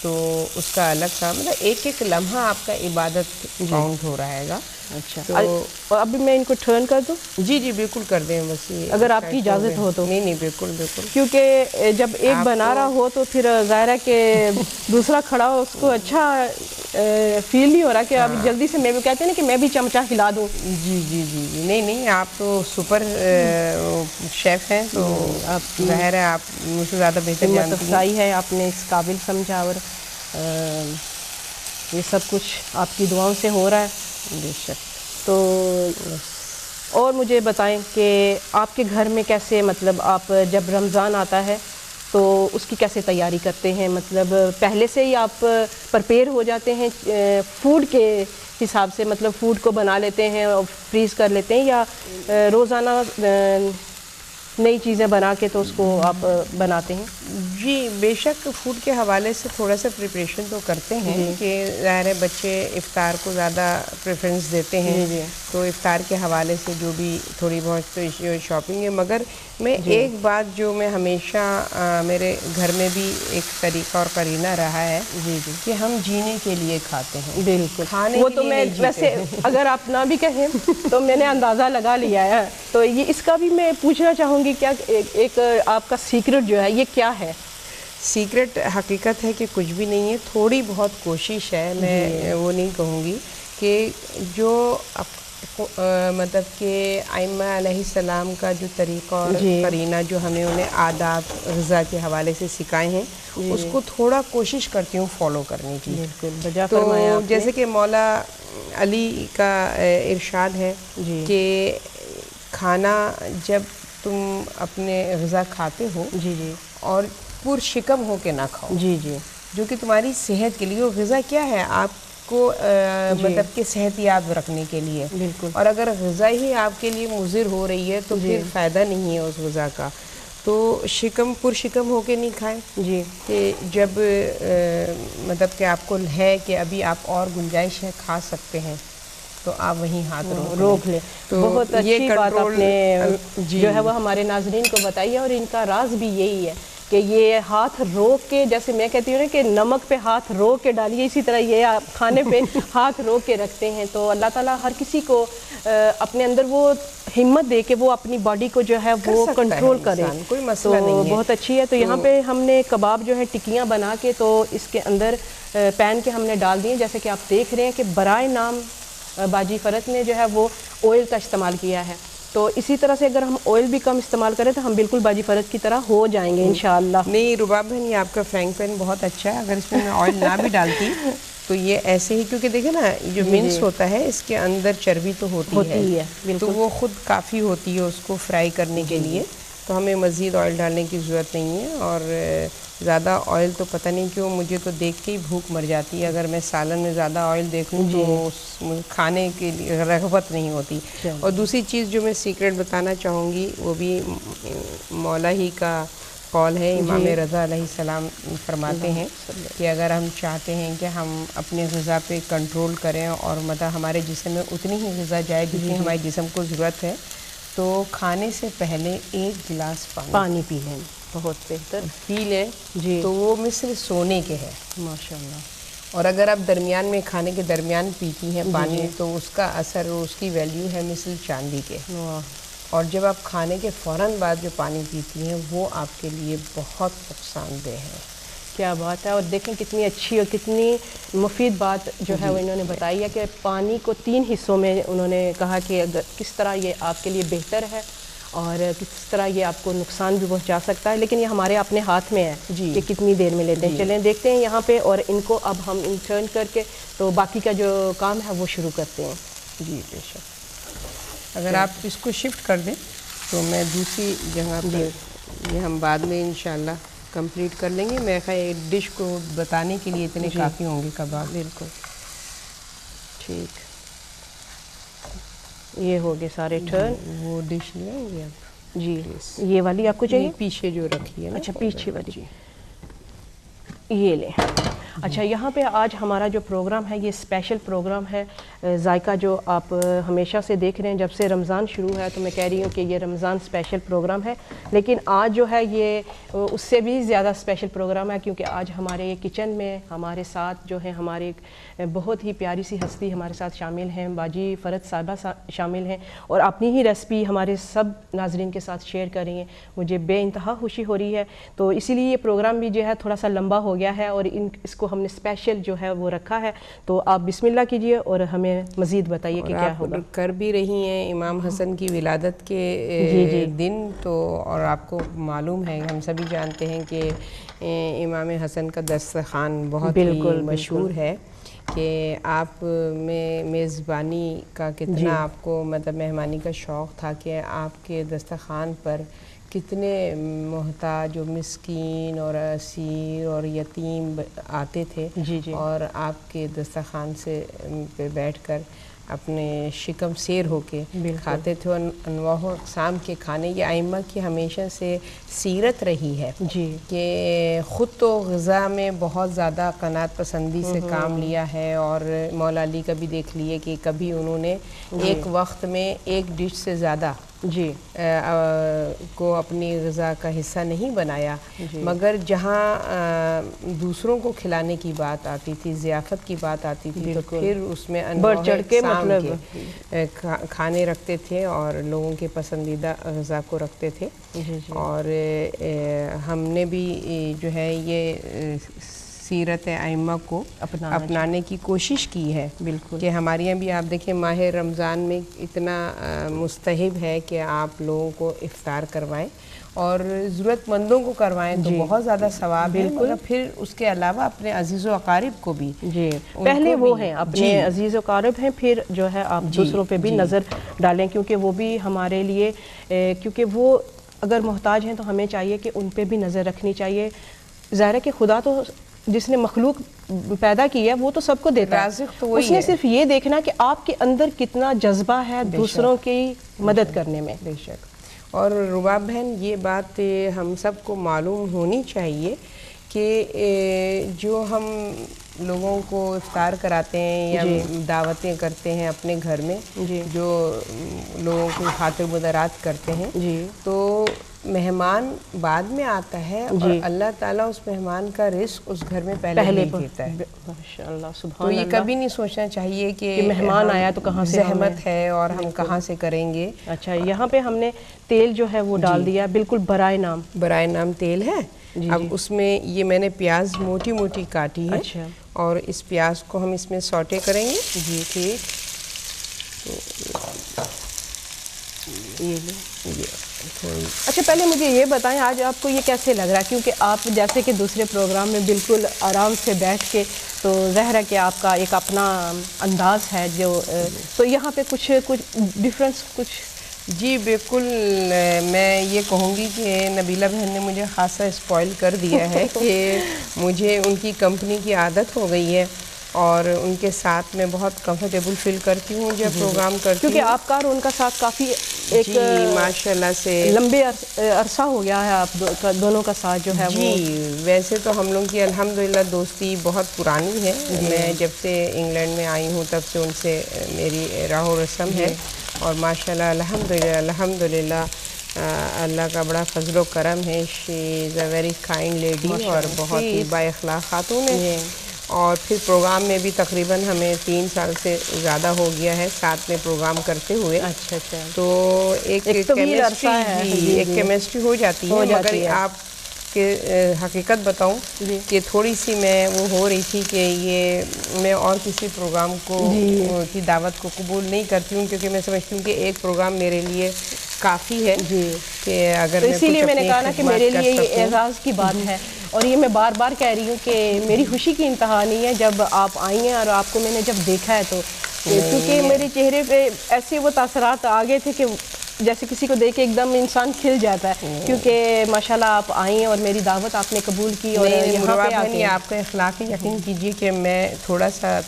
تو اس کا الگ سا مطلب ایک ایک لمحہ آپ کا عبادت کاؤنٹ ہو رہا ہے گا. اچھا اور ابھی میں ان کو ٹرن کر دوں؟ جی بالکل کر دیں بس اگر آپ کی اجازت ہو تو. نہیں بالکل کیونکہ جب ایک بنا رہا ہو تو پھر ظاہر ہے کہ دوسرا کھڑا ہو اس کو اچھا فیل نہیں ہو رہا کہ اب جلدی سے میں بھی کہتے ہیں نا کہ میں بھی چمچہ ہلا دوں. جی نہیں آپ تو سپر شیف ہیں تو آپ ظاہر ہے آپ مجھ سے زیادہ بہتر جانتی ہیں. افزائی ہے آپ نے اس قابل سمجھا اور یہ سب کچھ آپ کی دعاؤں سے ہو رہا ہے. بے شک. تو اور مجھے بتائیں کہ آپ کے گھر میں کیسے مطلب آپ جب رمضان آتا ہے تو اس کی کیسے تیاری کرتے ہیں؟ مطلب پہلے سے ہی آپ پرپیئر ہو جاتے ہیں فوڈ کے حساب سے، مطلب فوڈ کو بنا لیتے ہیں اور فریز کر لیتے ہیں، یا روزانہ نئی چیزیں بنا کے تو اس کو آپ بناتے ہیں؟ جی بے شک فوڈ کے حوالے سے تھوڑا سا پریپریشن تو کرتے ہیں کہ ظاہر ہے بچے افطار کو زیادہ پریفرنس دیتے ہیں، تو افطار کے حوالے سے جو بھی تھوڑی بہت شاپنگ ہے. مگر میں ایک بات جو میں ہمیشہ میرے گھر میں بھی ایک طریقہ اور قرینہ رہا ہے کہ ہم جینے کے لیے کھاتے ہیں. بالکل، وہ تو میں ویسے اگر آپ نہ بھی کہیں تو میں نے اندازہ لگا لیا ہے. تو یہ اس کا بھی میں پوچھنا چاہوں گی، کیا ایک آپ کا سیکرٹ جو ہے یہ کیا ہے؟ سیکرٹ حقیقت ہے کہ کچھ بھی نہیں ہے، تھوڑی بہت کوشش ہے. میں وہ نہیں کہوں گی کہ جو مطلب کہ ائمہ علیہ السلام کا جو طریقہ اور قرینہ جو ہمیں انہیں آداب غذا کے حوالے سے سکھائے ہیں اس کو تھوڑا کوشش کرتی ہوں فالو کرنے کی. تو جیسے کہ مولا علی کا ارشاد ہے کہ کھانا جب تم اپنے غذا کھاتے ہو اور پر شکم ہو کے نہ کھاؤ، جو کہ تمہاری صحت کے لیے. وہ غذا کیا ہے؟ آپ کو مطلب کہ صحت یاب رکھنے کے لیے. اور اگر غذا ہی آپ کے لیے مضر ہو رہی ہے تو پھر فائدہ نہیں ہے اس غذا کا. تو پر شکم ہو کے نہیں کھائیں. کہ جب مطلب کہ آپ کو ہے کہ ابھی آپ اور گنجائش ہے کھا سکتے ہیں تو آپ وہیں ہاتھ روک لیں. بہت اچھی بات آپ نے جو ہے وہ ہمارے ناظرین کو بتائی ہے، اور ان کا راز بھی یہی ہے کہ یہ ہاتھ روک کے، جیسے میں کہتی ہوں نا کہ نمک پہ ہاتھ روک کے ڈالیے، اسی طرح یہ کھانے پہ ہاتھ روک کے رکھتے ہیں. تو اللہ تعالیٰ ہر کسی کو اپنے اندر وہ ہمت دے کہ وہ اپنی باڈی کو جو ہے وہ کنٹرول کرے. کوئی مسئلہ نہیں ہے. بہت اچھی ہے. تو یہاں پہ ہم نے کباب جو ہے ٹکیاں بنا کے تو اس کے اندر پین کے ہم نے ڈال دیے، جیسے کہ آپ دیکھ رہے ہیں کہ برائے نام باجی فرت نے جو ہے وہ آئل کا استعمال کیا ہے. تو اسی طرح سے اگر ہم آئل بھی کم استعمال کریں تو ہم بالکل باجی فرت کی طرح ہو جائیں گے انشاءاللہ. نہیں رباب بہن، یہ آپ کا فرینک پین بہت اچھا ہے. اگر اس میں آئل نہ بھی ڈالتی تو یہ ایسے ہی، کیونکہ دیکھیں نا جو منس ہوتا ہے اس کے اندر چربی تو ہوتی ہے، تو وہ خود کافی ہوتی ہے اس کو فرائی کرنے کے لیے. تو ہمیں مزید آئل ڈالنے کی ضرورت نہیں ہے. اور زیادہ آئل تو پتہ نہیں کیوں مجھے تو دیکھ کے ہی بھوک مر جاتی ہے. اگر میں سالن میں زیادہ آئل دیکھوں تو کھانے کے لیے رغبت نہیں ہوتی. اور دوسری چیز جو میں سیکرٹ بتانا چاہوں گی وہ بھی مولا ہی کا قول ہے. امام رضا علیہ السلام فرماتے ہیں کہ اگر ہم چاہتے ہیں کہ ہم اپنے غذا پہ کنٹرول کریں اور مطلب ہمارے جسم میں اتنی ہی غذا جائے جتنی ہمارے جسم کو ضرورت ہے، تو کھانے سے پہلے 1 گلاس پانی پی لیں. بہت بہتر پی لیں تو وہ مثل سونے کے ہے ماشاءاللہ. اور اگر آپ درمیان میں کھانے کے درمیان پیتی ہیں پانی تو اس کا اثر، اس کی ویلیو ہے مثل چاندی کے. اور جب آپ کھانے کے فوراً بعد جو پانی پیتی ہیں وہ آپ کے لیے بہت نقصان دہ ہے. کیا بات ہے. اور دیکھیں کتنی اچھی اور کتنی مفید بات جو ہے وہ انہوں نے بتائی ہے کہ پانی کو 3 حصوں میں انہوں نے کہا کہ کس طرح یہ آپ کے لیے بہتر ہے اور کس طرح یہ آپ کو نقصان بھی پہنچا سکتا ہے. لیکن یہ ہمارے اپنے ہاتھ میں ہے کہ کتنی دیر میں لیتے ہیں. چلیں دیکھتے ہیں یہاں پہ، اور ان کو اب ہم ٹرن کر کے تو باقی کا جو کام ہے وہ شروع کرتے ہیں. جی بے شک. اگر آپ اس کو شفٹ کر دیں تو میں دوسری جگہ پہ یہ ہم بعد میں انشاءاللہ کمپلیٹ کر لیں گے. میرے خیال ڈش کو بتانے کے لیے اتنے کافی ہوں گے کباب. بالکل ٹھیک. یہ ہو گئے سارے ٹرن. وہ ڈش لے آئیں گے آپ؟ جی یہ والی آپ کو چاہیے؟ پیچھے جو رکھی ہے. اچھا پیچھے والی یہ لیں. اچھا یہاں پہ آج ہمارا جو پروگرام ہے یہ اسپیشل پروگرام ہے. ذائقہ جو آپ ہمیشہ سے دیکھ رہے ہیں جب سے رمضان شروع ہے تو میں کہہ رہی ہوں کہ یہ رمضان اسپیشل پروگرام ہے، لیکن آج جو ہے یہ اس سے بھی زیادہ اسپیشل پروگرام ہے کیونکہ آج ہمارے کچن میں ہمارے ساتھ جو ہے ہمارے بہت ہی پیاری سی ہستی ہمارے ساتھ شامل ہیں. باجی فرت صاحبہ شامل ہیں اور اپنی ہی ریسپی ہمارے سب ناظرین کے ساتھ شیئر کر رہی ہیں. مجھے بے انتہا خوشی ہو رہی ہے. تو اسی لیے یہ پروگرام بھی جو ہے تھوڑا سا لمبا ہو گیا ہے اور اس کو ہم نے اسپیشل جو ہے وہ رکھا ہے. تو آپ بسم اللہ کیجئے اور ہمیں مزید بتائیے کہ کیا ہوگا. کر بھی رہی ہیں امام حسن کی ولادت کے دن، تو اور آپ کو معلوم ہے، ہم سبھی جانتے ہیں کہ امام حسن کا دسترخوان بہت ہی مشہور ہے. کہ آپ میں میزبانی کا کتنا آپ کو مطلب مہمانی کا شوق تھا کہ آپ کے دسترخوان پر کتنے محتاج و مسکین اور اسیر اور یتیم آتے تھے اور آپ کے دسترخوان سے پہ بیٹھ کر اپنے شکم سیر ہو کے کھاتے تھے، اور انواع و اقسام کے کھانے. یہ ائمہ کی ہمیشہ سے سیرت رہی ہے کہ خود تو غذا میں بہت زیادہ قناعت پسندی سے کام لیا ہے، اور مولا علی کا بھی دیکھ لیے کہ کبھی انہوں نے ایک وقت میں ایک ڈش سے زیادہ کو اپنی غذا کا حصہ نہیں بنایا، مگر جہاں دوسروں کو کھلانے کی بات آتی تھی، ضیافت کی بات آتی تھی، تو پھر اس میں انواع اقسام کے کھانے رکھتے تھے اور لوگوں کے پسندیدہ غذا کو رکھتے تھے. اور ہم نے بھی جو ہے یہ سیرت ائمہ کو اپنانے کی کوشش کی ہے. بالکل کہ ہمارے یہاں بھی آپ دیکھیں ماہ رمضان میں اتنا مستحب ہے کہ آپ لوگوں کو افطار کروائیں اور ضرورت مندوں کو کروائیں تو بہت زیادہ ثواب ہے. پھر اس کے علاوہ اپنے عزیز و اقارب کو بھی پہلے وہ ہیں اپنے عزیز و اقارب ہیں، پھر جو ہے آپ دوسروں پہ بھی نظر ڈالیں، کیونکہ وہ بھی ہمارے لیے کیونکہ وہ اگر محتاج ہیں تو ہمیں چاہیے کہ ان پہ بھی نظر رکھنی چاہیے. ظاہر ہے کہ خدا تو جس نے مخلوق پیدا کی ہے وہ تو سب کو دیتا ہے، اس نے صرف یہ دیکھنا کہ آپ کے اندر کتنا جذبہ ہے دوسروں کی مدد کرنے میں. بے شک. اور رباب بہن یہ بات ہم سب کو معلوم ہونی چاہیے کہ جو ہم لوگوں کو افطار کراتے ہیں یا دعوتیں کرتے ہیں اپنے گھر میں، جو لوگوں کو خاطر مدارات کرتے ہیں، تو مہمان بعد میں آتا ہے اور اللہ تعالیٰ اس مہمان کا رزق اس گھر میں پہلے دیتا ہے. ماشاءاللہ سبحان تو یہ کبھی نہیں سوچنا چاہیے کہ مہمان آیا تو کہاں سے زحمت ہے اور ہم کہاں سے کریں گے. اچھا، یہاں پہ ہم نے تیل جو ہے وہ ڈال دیا بالکل برائے نام تیل ہے. اب اس میں یہ میں نے پیاز موٹی موٹی کاٹی ہے اور اس پیاز کو ہم اس میں سوٹے کریں گے. ٹھیک. اچھا، پہلے مجھے یہ بتائیں آج آپ کو یہ کیسے لگ رہا ہے، کیونکہ آپ جیسے کہ دوسرے پروگرام میں بالکل آرام سے بیٹھ کے، تو ظاہر ہے کہ آپ کا ایک اپنا انداز ہے جو تو یہاں پہ کچھ ڈیفرنس کچھ. جی بالکل، میں یہ کہوں گی کہ نبیلہ بہن نے مجھے خاصا اسپوائل کر دیا ہے کہ مجھے ان کی کمپنی کی عادت ہو گئی ہے اور ان کے ساتھ میں بہت کمفرٹیبل فیل کرتی ہوں جب پروگرام کرتی ہوں، کیونکہ آپ کا اور ان کا ساتھ کافی ایک ماشاءاللہ سے لمبے عرصہ ہو گیا ہے آپ دونوں کا ساتھ جو ہے. جی ویسے تو ہم لوگوں کی الحمدللہ دوستی بہت پرانی ہے. میں جب سے انگلینڈ میں آئی ہوں تب سے ان سے میری راہ و رسم ہے، اور ماشاءاللہ الحمدللہ اللہ کا بڑا فضل و کرم ہے. شی از اے ویری کائنڈ لیڈی اور بہت ہی با اخلاق خاتون ہے. اور پھر پروگرام میں بھی تقریباً ہمیں 3 سال سے زیادہ ہو گیا ہے ساتھ میں پروگرام کرتے ہوئے. اچھا تو ایک کیمسٹری ہو جاتی ہے. مگر آپ کے حقیقت بتاؤں کہ تھوڑی سی میں وہ ہو رہی تھی کہ یہ میں اور کسی پروگرام کو کی دعوت کو قبول نہیں کرتی ہوں، کیونکہ میں سمجھتی ہوں کہ ایک پروگرام میرے لیے کافی ہے. کہ اگر اسی لیے میں نے کہا نا کہ میرے لیے یہ اعزاز کی بات ہے، اور یہ میں بار بار کہہ رہی ہوں کہ میری خوشی کی انتہا نہیں ہے جب آپ آئی ہیں اور آپ کو میں نے جب دیکھا ہے تو کیونکہ میرے چہرے پہ ایسے وہ تاثرات آ گئے تھے کہ جیسے کسی کو دیکھ کے ایک دم انسان کھل جاتا ہے، کیونکہ ماشاءاللہ آپ آئی ہیں اور میری دعوت آپ نے قبول کی. اور یہاں پہ آپ کا اخلاق یقین کیجیے کہ میں تھوڑا سا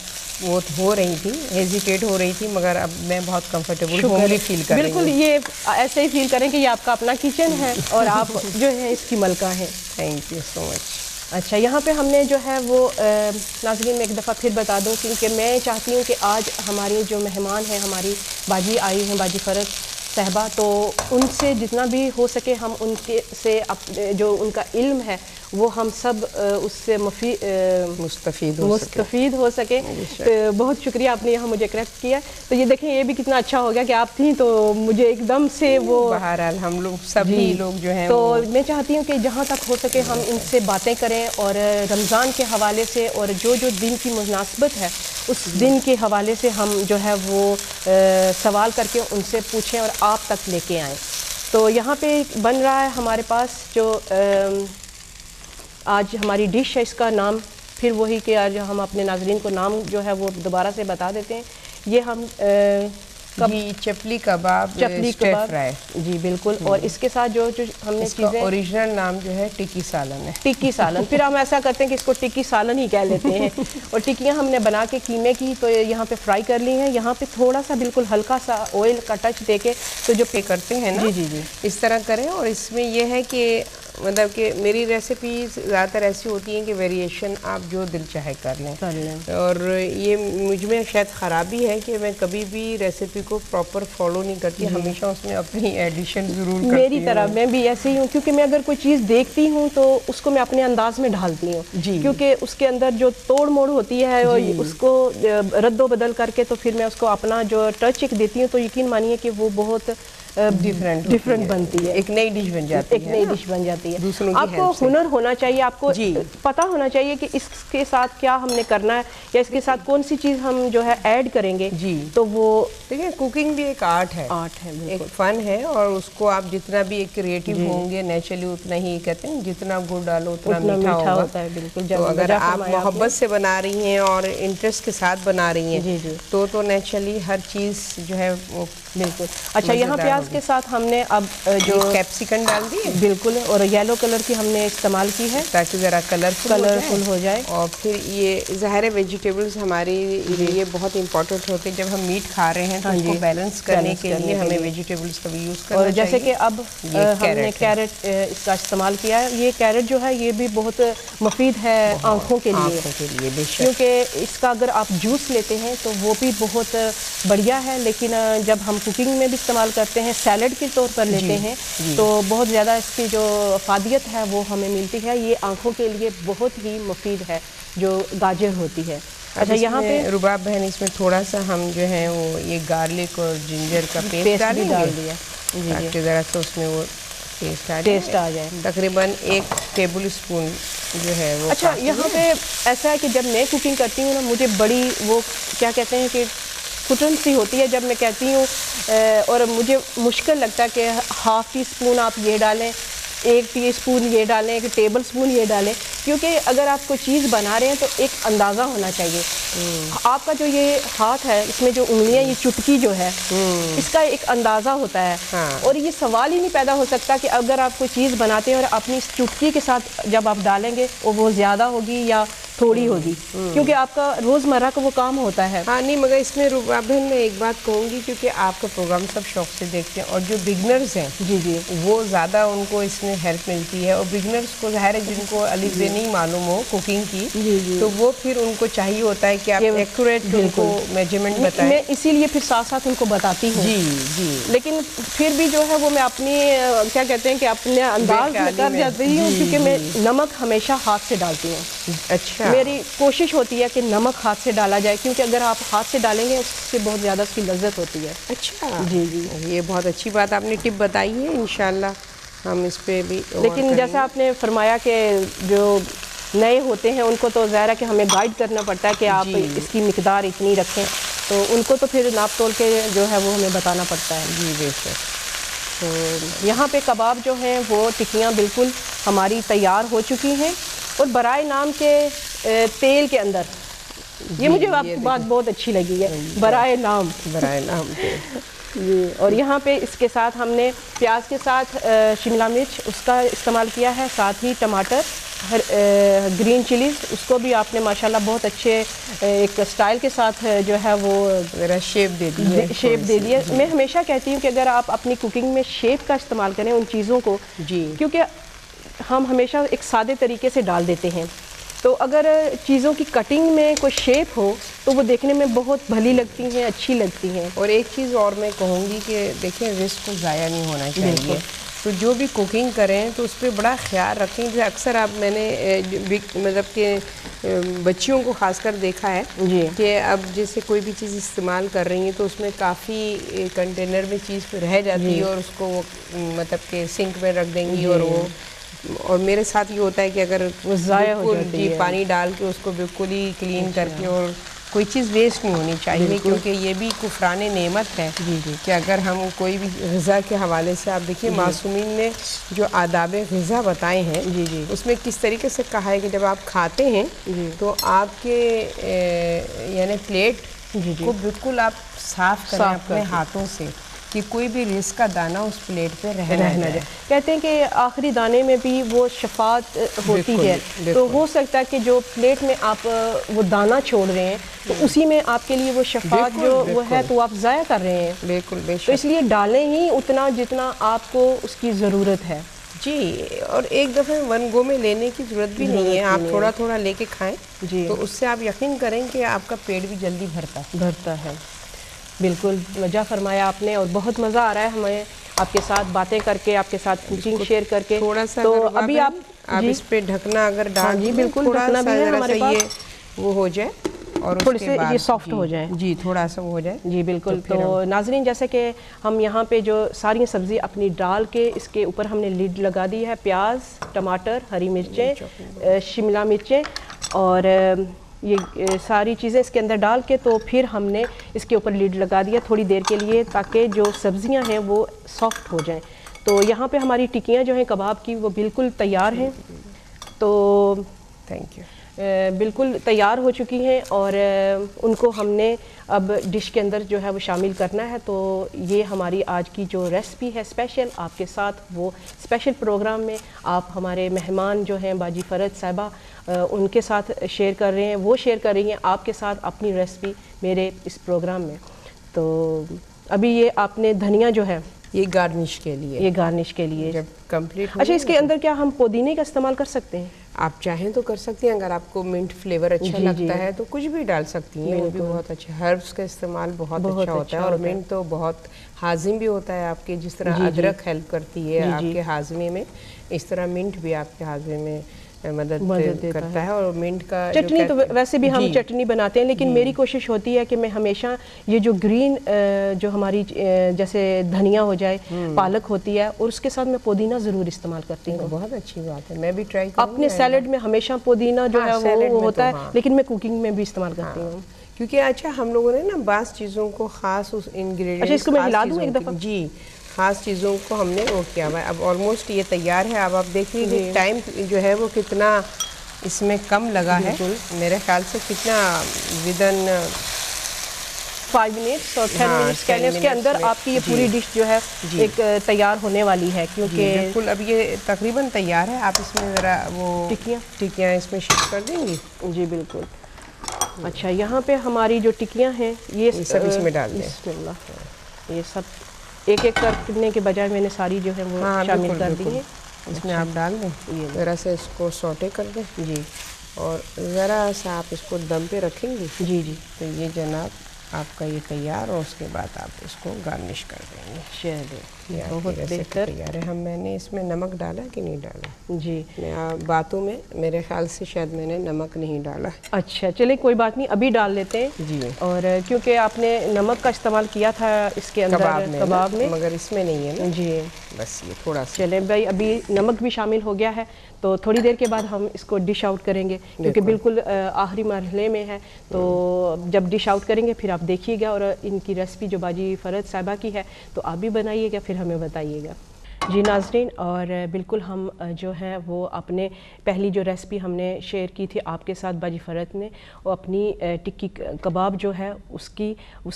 وہ ہو رہی تھی، ہیزیٹیٹ ہو رہی تھی، مگر اب میں بہت کمفرٹیبل ہوملی فیل کر رہی ہوں. بالکل یہ ایسے ہی فیل کریں کہ یہ آپ کا اپنا کچن ہے اور آپ جو ہے اس کی ملکہ ہیں. تھینک یو سو مچ. اچھا، یہاں پہ ہم نے جو ہے وہ ناظرین میں ایک دفعہ پھر بتا دوں کیونکہ میں چاہتی ہوں کہ آج ہماری جو مہمان ہیں، ہماری باجی آئی ہیں، باجی فرج صاحبہ، تو ان سے جتنا بھی ہو سکے ہم ان کے سے جو ان کا علم ہے وہ ہم سب اس سے مستفید ہو سکے. بہت شکریہ، آپ نے یہاں مجھے کریکٹ کیا. تو یہ دیکھیں یہ بھی کتنا اچھا ہو گیا کہ آپ تھیں تو مجھے ایک دم سے وہ بہرحال ہم لوگ سبھی لوگ جو ہیں تو میں چاہتی ہوں کہ جہاں تک ہو سکے ہم ان سے باتیں کریں اور رمضان کے حوالے سے اور جو دن کی مناسبت ہے اس دن کے حوالے سے ہم جو ہے وہ سوال کر کے ان سے پوچھیں اور آپ تک لے کے آئیں. تو یہاں پہ بن رہا ہے ہمارے پاس جو آج ہماری ڈش ہے، اس کا نام پھر وہی کہ آج ہم اپنے ناظرین کو نام جو ہے وہ دوبارہ سے بتا دیتے ہیں. یہ ہم جی چپلی کباب فرائی جی بالکل. اور اس کے ساتھ جو ہم نے چیزیں اوریجنل نام جو ہے ٹکی سالن ہے. ٹکی سالن. پھر ہم ایسا کرتے ہیں کہ اس کو ٹکی سالن ہی کہہ لیتے ہیں. اور ٹکیاں ہم نے بنا کے قیمے کی تو یہاں پہ فرائی کر لی ہیں. یہاں پہ تھوڑا سا بالکل ہلکا سا آئل کا ٹچ دے کے تو جو پے کرتے ہیں نا جی اس طرح کریں. اور اس میں یہ ہے کہ مطلب کہ میری ریسیپیز زیادہ تر ایسی ہوتی ہیں کہ ویریشن آپ جو دل چاہے کر لیں. اور یہ مجھ میں شاید خرابی ہے کہ میں کبھی بھی ریسیپی کو پراپر فالو نہیں کرتی. ہمیشہ اس میں اپنی ایڈیشن ضرور کرتی ہوں. میری طرح میں بھی ایسے ہی ہوں کیونکہ میں اگر کوئی چیز دیکھتی ہوں تو اس کو میں اپنے انداز میں ڈھالتی ہوں کیونکہ اس کے اندر جو توڑ موڑ ہوتی ہے اور اس کو رد و بدل کر کے تو پھر میں اس کو اپنا جو ٹچ ایک دیتی ہوں تو یقین مانیے کہ وہ بہت ڈیفرنٹ بنتی ہے. ایک نئی ڈش بن جاتی ہے. ایک نئی ڈش بن جاتی ہے. آپ کو ہنر ہونا چاہیے. آپ کو پتہ ہونا چاہیے کہ اس کے ساتھ کیا ہم نے کرنا ہے یا اس کے ساتھ کون سی چیز ہم جو ہے ایڈ کریں گے. تو وہ دیکھیں کوکنگ بھی ایک آرٹ ہے, ایک فن ہے. اور اس کو آپ جتنا بھی ایک کریٹو ہوں گے نیچرلی اتنا ہی کہتے ہیں جتنا گڑ ڈالو اتنا میٹھا ہوتا ہے. بالکل. تو اگر آپ محبت سے بنا رہی ہیں اور انٹرسٹ کے ساتھ بنا رہی ہیں تو نیچرلی ہر چیز جو ہے وہ بالکل. اچھا یہاں پیاز کے ساتھ ہم نے اب جو کیپسیکم ڈال دی ہے بالکل اور یلو کلر کی ہم نے استعمال کی ہے تاکہ ذرا کلرفل ہو جائے. اور پھر یہ ظاہر ہے ویجیٹیبلز ہماری لیے بہت امپورٹنٹ ہوتے ہیں. جب ہم میٹ کھا رہے ہیں تو اس کو بیلنس کرنے کے لیے ہمیں ویجیٹیبلز کا بھی یوز کرنا چاہیے. اور جیسے کہ اب ہم نے کیرٹ اس کا استعمال کیا ہے. یہ کیرٹ جو ہے یہ بھی بہت مفید ہے آنکھوں کے لیے کیونکہ اس کا اگر آپ جوس لیتے ہیں تو وہ بھی بہت بڑھیا ہے. لیکن جب ہم کوکنگ میں بھی استعمال کرتے ہیں سیلڈ کے طور پر لیتے ہیں تو بہت زیادہ اس کی جو افادیت ہے وہ ہمیں ملتی ہے. یہ آنکھوں کے لیے بہت ہی مفید ہے جو گاجر ہوتی ہے. اچھا یہاں پہ رباب بہن اس میں تھوڑا سا ہم جو ہے وہ یہ گارلک اور جنجر کا پیسٹ ڈال دیا تاکہ ذرا سا اس میں وہ ٹیسٹ آ جائے. تقریباً 1 ٹیبل اسپون جو ہے وہ. اچھا یہاں پہ ایسا ہے کہ جب میں کوکنگ کرتی ہوں نا مجھے بڑی وہ کیا کہتے ہیں کہ کٹن سی ہوتی ہے جب میں کہتی ہوں اور مجھے مشکل لگتا ہے کہ ½ ٹی اسپون آپ یہ ڈالیں 1 ٹی اسپون یہ ڈالیں 1 ٹیبل اسپون یہ ڈالیں کیونکہ اگر آپ کوئی چیز بنا رہے ہیں تو ایک اندازہ ہونا چاہیے. آپ کا جو یہ ہاتھ ہے اس میں جو انگلیاں یہ چٹکی جو ہے اس کا ایک اندازہ ہوتا ہے. اور یہ سوال ہی نہیں پیدا ہو سکتا کہ اگر آپ کوئی چیز بناتے ہیں اور اپنی اس چٹکی کے ساتھ جب آپ ڈالیں گے وہ زیادہ ہوگی یا تھوڑی ہوگی کیونکہ آپ کا روزمرہ کا وہ کام ہوتا ہے. ہاں نہیں مگر اس میں رباب بہن میں ایک بات کہوں گی کیونکہ آپ کا پروگرام سب شوق سے دیکھتے ہیں اور جو بگنرز ہیں وہ زیادہ ان کو اس میں ہیلپ ملتی ہے. اور بگنرز کو ظاہر ہے جن کو الف ب نہیں معلوم ہو کوکنگ کی تو وہ پھر ان کو چاہیے ہوتا ہے کہ آپ ایکوریٹ ان کو میجرمنٹ بتائیں. میں اسی لیے پھر ساتھ ساتھ ان کو بتاتی ہوں. لیکن پھر بھی جو ہے وہ میں اپنی کیا کہتے ہیں کہ اپنے انداز میں کر جاتی ہوں کیونکہ میں نمک ہمیشہ ہاتھ سے ڈالتی ہوں. اچھا میری کوشش ہوتی ہے کہ نمک ہاتھ سے ڈالا جائے کیونکہ اگر آپ ہاتھ سے ڈالیں گے اس سے بہت زیادہ اس کی لذت ہوتی ہے. اچھا یہ بہت اچھی بات آپ نے ٹپ بتائی ہے. انشاءاللہ ہم اس پہ بھی لیکن جیسا آپ نے فرمایا کہ جو نئے ہوتے ہیں ان کو تو ظاہر ہے کہ ہمیں گائیڈ کرنا پڑتا ہے کہ آپ اس کی مقدار اتنی رکھیں تو ان کو تو پھر ناپ تول کے جو ہے وہ ہمیں بتانا پڑتا ہے. جی بے شک. تو یہاں پہ کباب جو ہیں وہ ٹکیاں بالکل ہماری تیار ہو چکی ہیں اور برائے نام کے تیل کے اندر یہ مجھے آپ کی بات بہت اچھی لگی ہے برائے نام اور یہاں پہ اس کے ساتھ ہم نے پیاز کے ساتھ شملہ مرچ اس کا استعمال کیا ہے. ساتھ ہی ٹماٹر گرین چلیز اس کو بھی آپ نے ماشاءاللہ بہت اچھے ایک سٹائل کے ساتھ جو ہے وہ شیپ دے دی ہے. میں ہمیشہ کہتی ہوں کہ اگر آپ اپنی کوکنگ میں شیپ کا استعمال کریں ان چیزوں کو کیونکہ ہم ہمیشہ ایک سادے طریقے سے ڈال دیتے ہیں تو اگر چیزوں کی کٹنگ میں کوئی شیپ ہو تو وہ دیکھنے میں بہت بھلی لگتی ہیں اچھی لگتی ہیں. اور ایک چیز اور میں کہوں گی کہ دیکھیں رزق کو ضائع نہیں ہونا چاہیے. تو جو بھی کوکنگ کریں تو اس پہ بڑا خیال رکھیں. جیسے اکثر آپ میں نے مطلب کہ بچیوں کو خاص کر دیکھا ہے کہ اب جیسے کوئی بھی چیز استعمال کر رہی ہیں تو اس میں کافی کنٹینر میں چیز پہ رہ جاتی ہے اور اس کو مطلب کہ سنک میں رکھ دیں گی اور میرے ساتھ یہ ہوتا ہے کہ اگر وہ ضائع ہو پانی ڈال کے اس کو بالکل ہی کلین کر کے اور کوئی چیز ویسٹ نہیں ہونی چاہیے، کیونکہ یہ بھی کفران نعمت ہے کہ اگر ہم کوئی بھی غذا کے حوالے سے آپ دیکھیے معصومین نے جو آداب غذا بتائے ہیں اس میں کس طریقے سے کہا ہے کہ جب آپ کھاتے ہیں تو آپ کے یعنی پلیٹ کو بالکل آپ صاف کریں اپنے ہاتھوں سے کہ کوئی بھی رزق کا دانہ اس پلیٹ پہ رہ نہ جائے۔ کہتے ہیں کہ آخری دانے میں بھی وہ شفاعت ہوتی ہے، تو ہو سکتا ہے کہ جو پلیٹ میں آپ وہ دانہ چھوڑ رہے ہیں تو اسی میں آپ کے لیے وہ شفاعت جو وہ ہے تو آپ ضائع کر رہے ہیں۔ بالکل بے شک۔ تو اس لیے ڈالیں ہی اتنا جتنا آپ کو اس کی ضرورت ہے۔ جی، اور ایک دفعہ ون گو میں لینے کی ضرورت بھی نہیں ہے، آپ تھوڑا تھوڑا لے کے کھائیں تو اس سے آپ یقین کریں کہ آپ کا پیٹ بھی جلدی بھرتا ہے۔ بالکل وجہ فرمایا آپ نے، اور بہت مزہ آ رہا ہے ہمیں آپ کے ساتھ باتیں کر کے، آپ کے ساتھ کوکنگ شیئر کر کے۔ تھوڑا سا تو ابھی آپ اس پہ ڈھکنا اگر ڈال جی بالکل ڈھکنا بھی ہے ہمارے پاس، یہ وہ ہو جائے اور تھوڑے سے یہ سافٹ ہو جائے، جی تھوڑا سا وہ ہو جائے جی بالکل۔ تو ناظرین جیسے کہ ہم یہاں پہ جو ساری سبزی اپنی ڈال کے اس کے اوپر ہم نے لڈ لگا دی ہے، پیاز، ٹماٹر، ہری مرچیں، شملہ مرچیں اور یہ ساری چیزیں اس کے اندر ڈال کے تو پھر ہم نے اس کے اوپر لڈ لگا دیا تھوڑی دیر کے لیے تاکہ جو سبزیاں ہیں وہ سافٹ ہو جائیں۔ تو یہاں پہ ہماری ٹکیاں جو ہیں کباب کی وہ بالکل تیار ہیں، تو تھینک یو، بالکل تیار ہو چکی ہیں اور ان کو ہم نے اب ڈش کے اندر جو ہے وہ شامل کرنا ہے۔ تو یہ ہماری آج کی جو ریسپی ہے اسپیشل آپ کے ساتھ، وہ اسپیشل پروگرام میں آپ ہمارے مہمان جو ہیں باجی فرت صاحبہ ان کے ساتھ شیئر کر رہے ہیں، وہ شیئر کر رہی ہیں آپ کے ساتھ اپنی ریسپی میرے اس پروگرام میں۔ تو ابھی یہ آپ نے دھنیا جو ہے یہ گارنش کے لیے، یہ گارنش کے لیے جب کمپلیٹ۔ اچھا، اس کے اندر کیا ہم پودینے کا استعمال کر سکتے ہیں؟ آپ چاہیں تو کر سکتی ہیں، اگر آپ کو منٹ فلیور اچھا لگتا ہے تو کچھ بھی ڈال سکتی ہیں، وہ بھی بہت اچھا۔ ہربس کا استعمال بہت اچھا ہوتا ہے، اور منٹ تو بہت ہاضم بھی ہوتا ہے آپ کے، جس طرح ادرک ہیلپ کرتی ہے آپ کے ہاضمے میں، اس طرح منٹ بھی آپ کے ہاضمے میں مدد کرتا ہے۔ اور منٹ کا چٹنی تو ویسے بھی ہم چٹنی بناتے ہیں، لیکن میری کوشش ہوتی ہے کہ میں ہمیشہ یہ جو گرین جو ہماری جیسے دھنیا ہو جائے، پالک ہوتی ہے، اور اس کے ساتھ میں پودینہ ضرور استعمال کرتی ہوں۔ بہت اچھی بات ہے، میں بھی ٹرائی کروں گی۔ اپنے سیلڈ میں ہمیشہ پودینہ جو ہے وہ ہوتا ہے، لیکن میں کوکنگ میں بھی استعمال کرتی ہوں، کیونکہ اچھا ہم لوگوں نے نا بعض چیزوں کو خاص اس انگریڈینٹس، اچھا اس کو میں ہلا دوں ایک دفعہ؟ جی، خاص چیزوں کو ہم نے وہ کیا ہوا ہے۔ اب آلموسٹ یہ تیار ہے، اب آپ دیکھ لیجیے ٹائم جو ہے وہ کتنا اس میں کم لگا ہے، میرے خیال سے کتنا ودن 5 منٹس اور 10 منٹس کہنے اس کے اندر آپ کی یہ پوری ڈش جو ہے ایک تیار ہونے والی ہے، کیونکہ بالکل اب یہ تقریباً تیار ہے۔ آپ اس میں ذرا وہ ٹکیاں اس میں شفٹ کر دیں گی؟ جی بالکل۔ اچھا، یہاں پہ ہماری جو ٹکیاں ہیں یہ سب اس میں ڈال دیں۔ بسم اللہ، یہ سب ایک ایک کرنے کے بجائے میں نے ساری جو ہے وہ شامل کر دی ہیں، اس میں آپ ڈال دیں، ذرا سے اس کو سوٹے کر دیں جی، اور ذرا سا آپ اس کو دم پہ رکھیں گی۔ جی جی، تو یہ جناب آپ کا یہ تیار، اور اس کے بعد آپ اس کو گارنش کر دیں گے۔ چلیے بہت بہتر تیار ہے۔ میں نے اس میں نمک ڈالا کہ نہیں ڈالا؟ جی، میں باتوں میں میرے خیال سے شاید میں نے نمک نہیں ڈالا۔ اچھا چلے کوئی بات نہیں، ابھی ڈال لیتے ہیں جی، اور کیونکہ آپ نے نمک کا استعمال کیا تھا اس کے اندر کباب میں، مگر اس میں نہیں ہے نا جی، بس یہ تھوڑا سا۔ چلیں بھائی، ابھی نمک بھی شامل ہو گیا ہے تو تھوڑی دیر کے بعد ہم اس کو ڈش آؤٹ کریں گے، کیونکہ بالکل آخری مرحلے میں ہے، تو جب ڈش آؤٹ کریں گے پھر آپ دیکھیے گا، اور ان کی ریسپی جو باجی فرت صاحبہ کی ہے تو آپ بھی بنائیے گا، پھر ہمیں بتائیے گا۔ جی ناظرین، اور بالکل ہم جو ہے وہ اپنے پہلی جو ریسپی ہم نے شیئر کی تھی آپ کے ساتھ باجی فرت نے، وہ اپنی ٹکی کباب جو ہے اس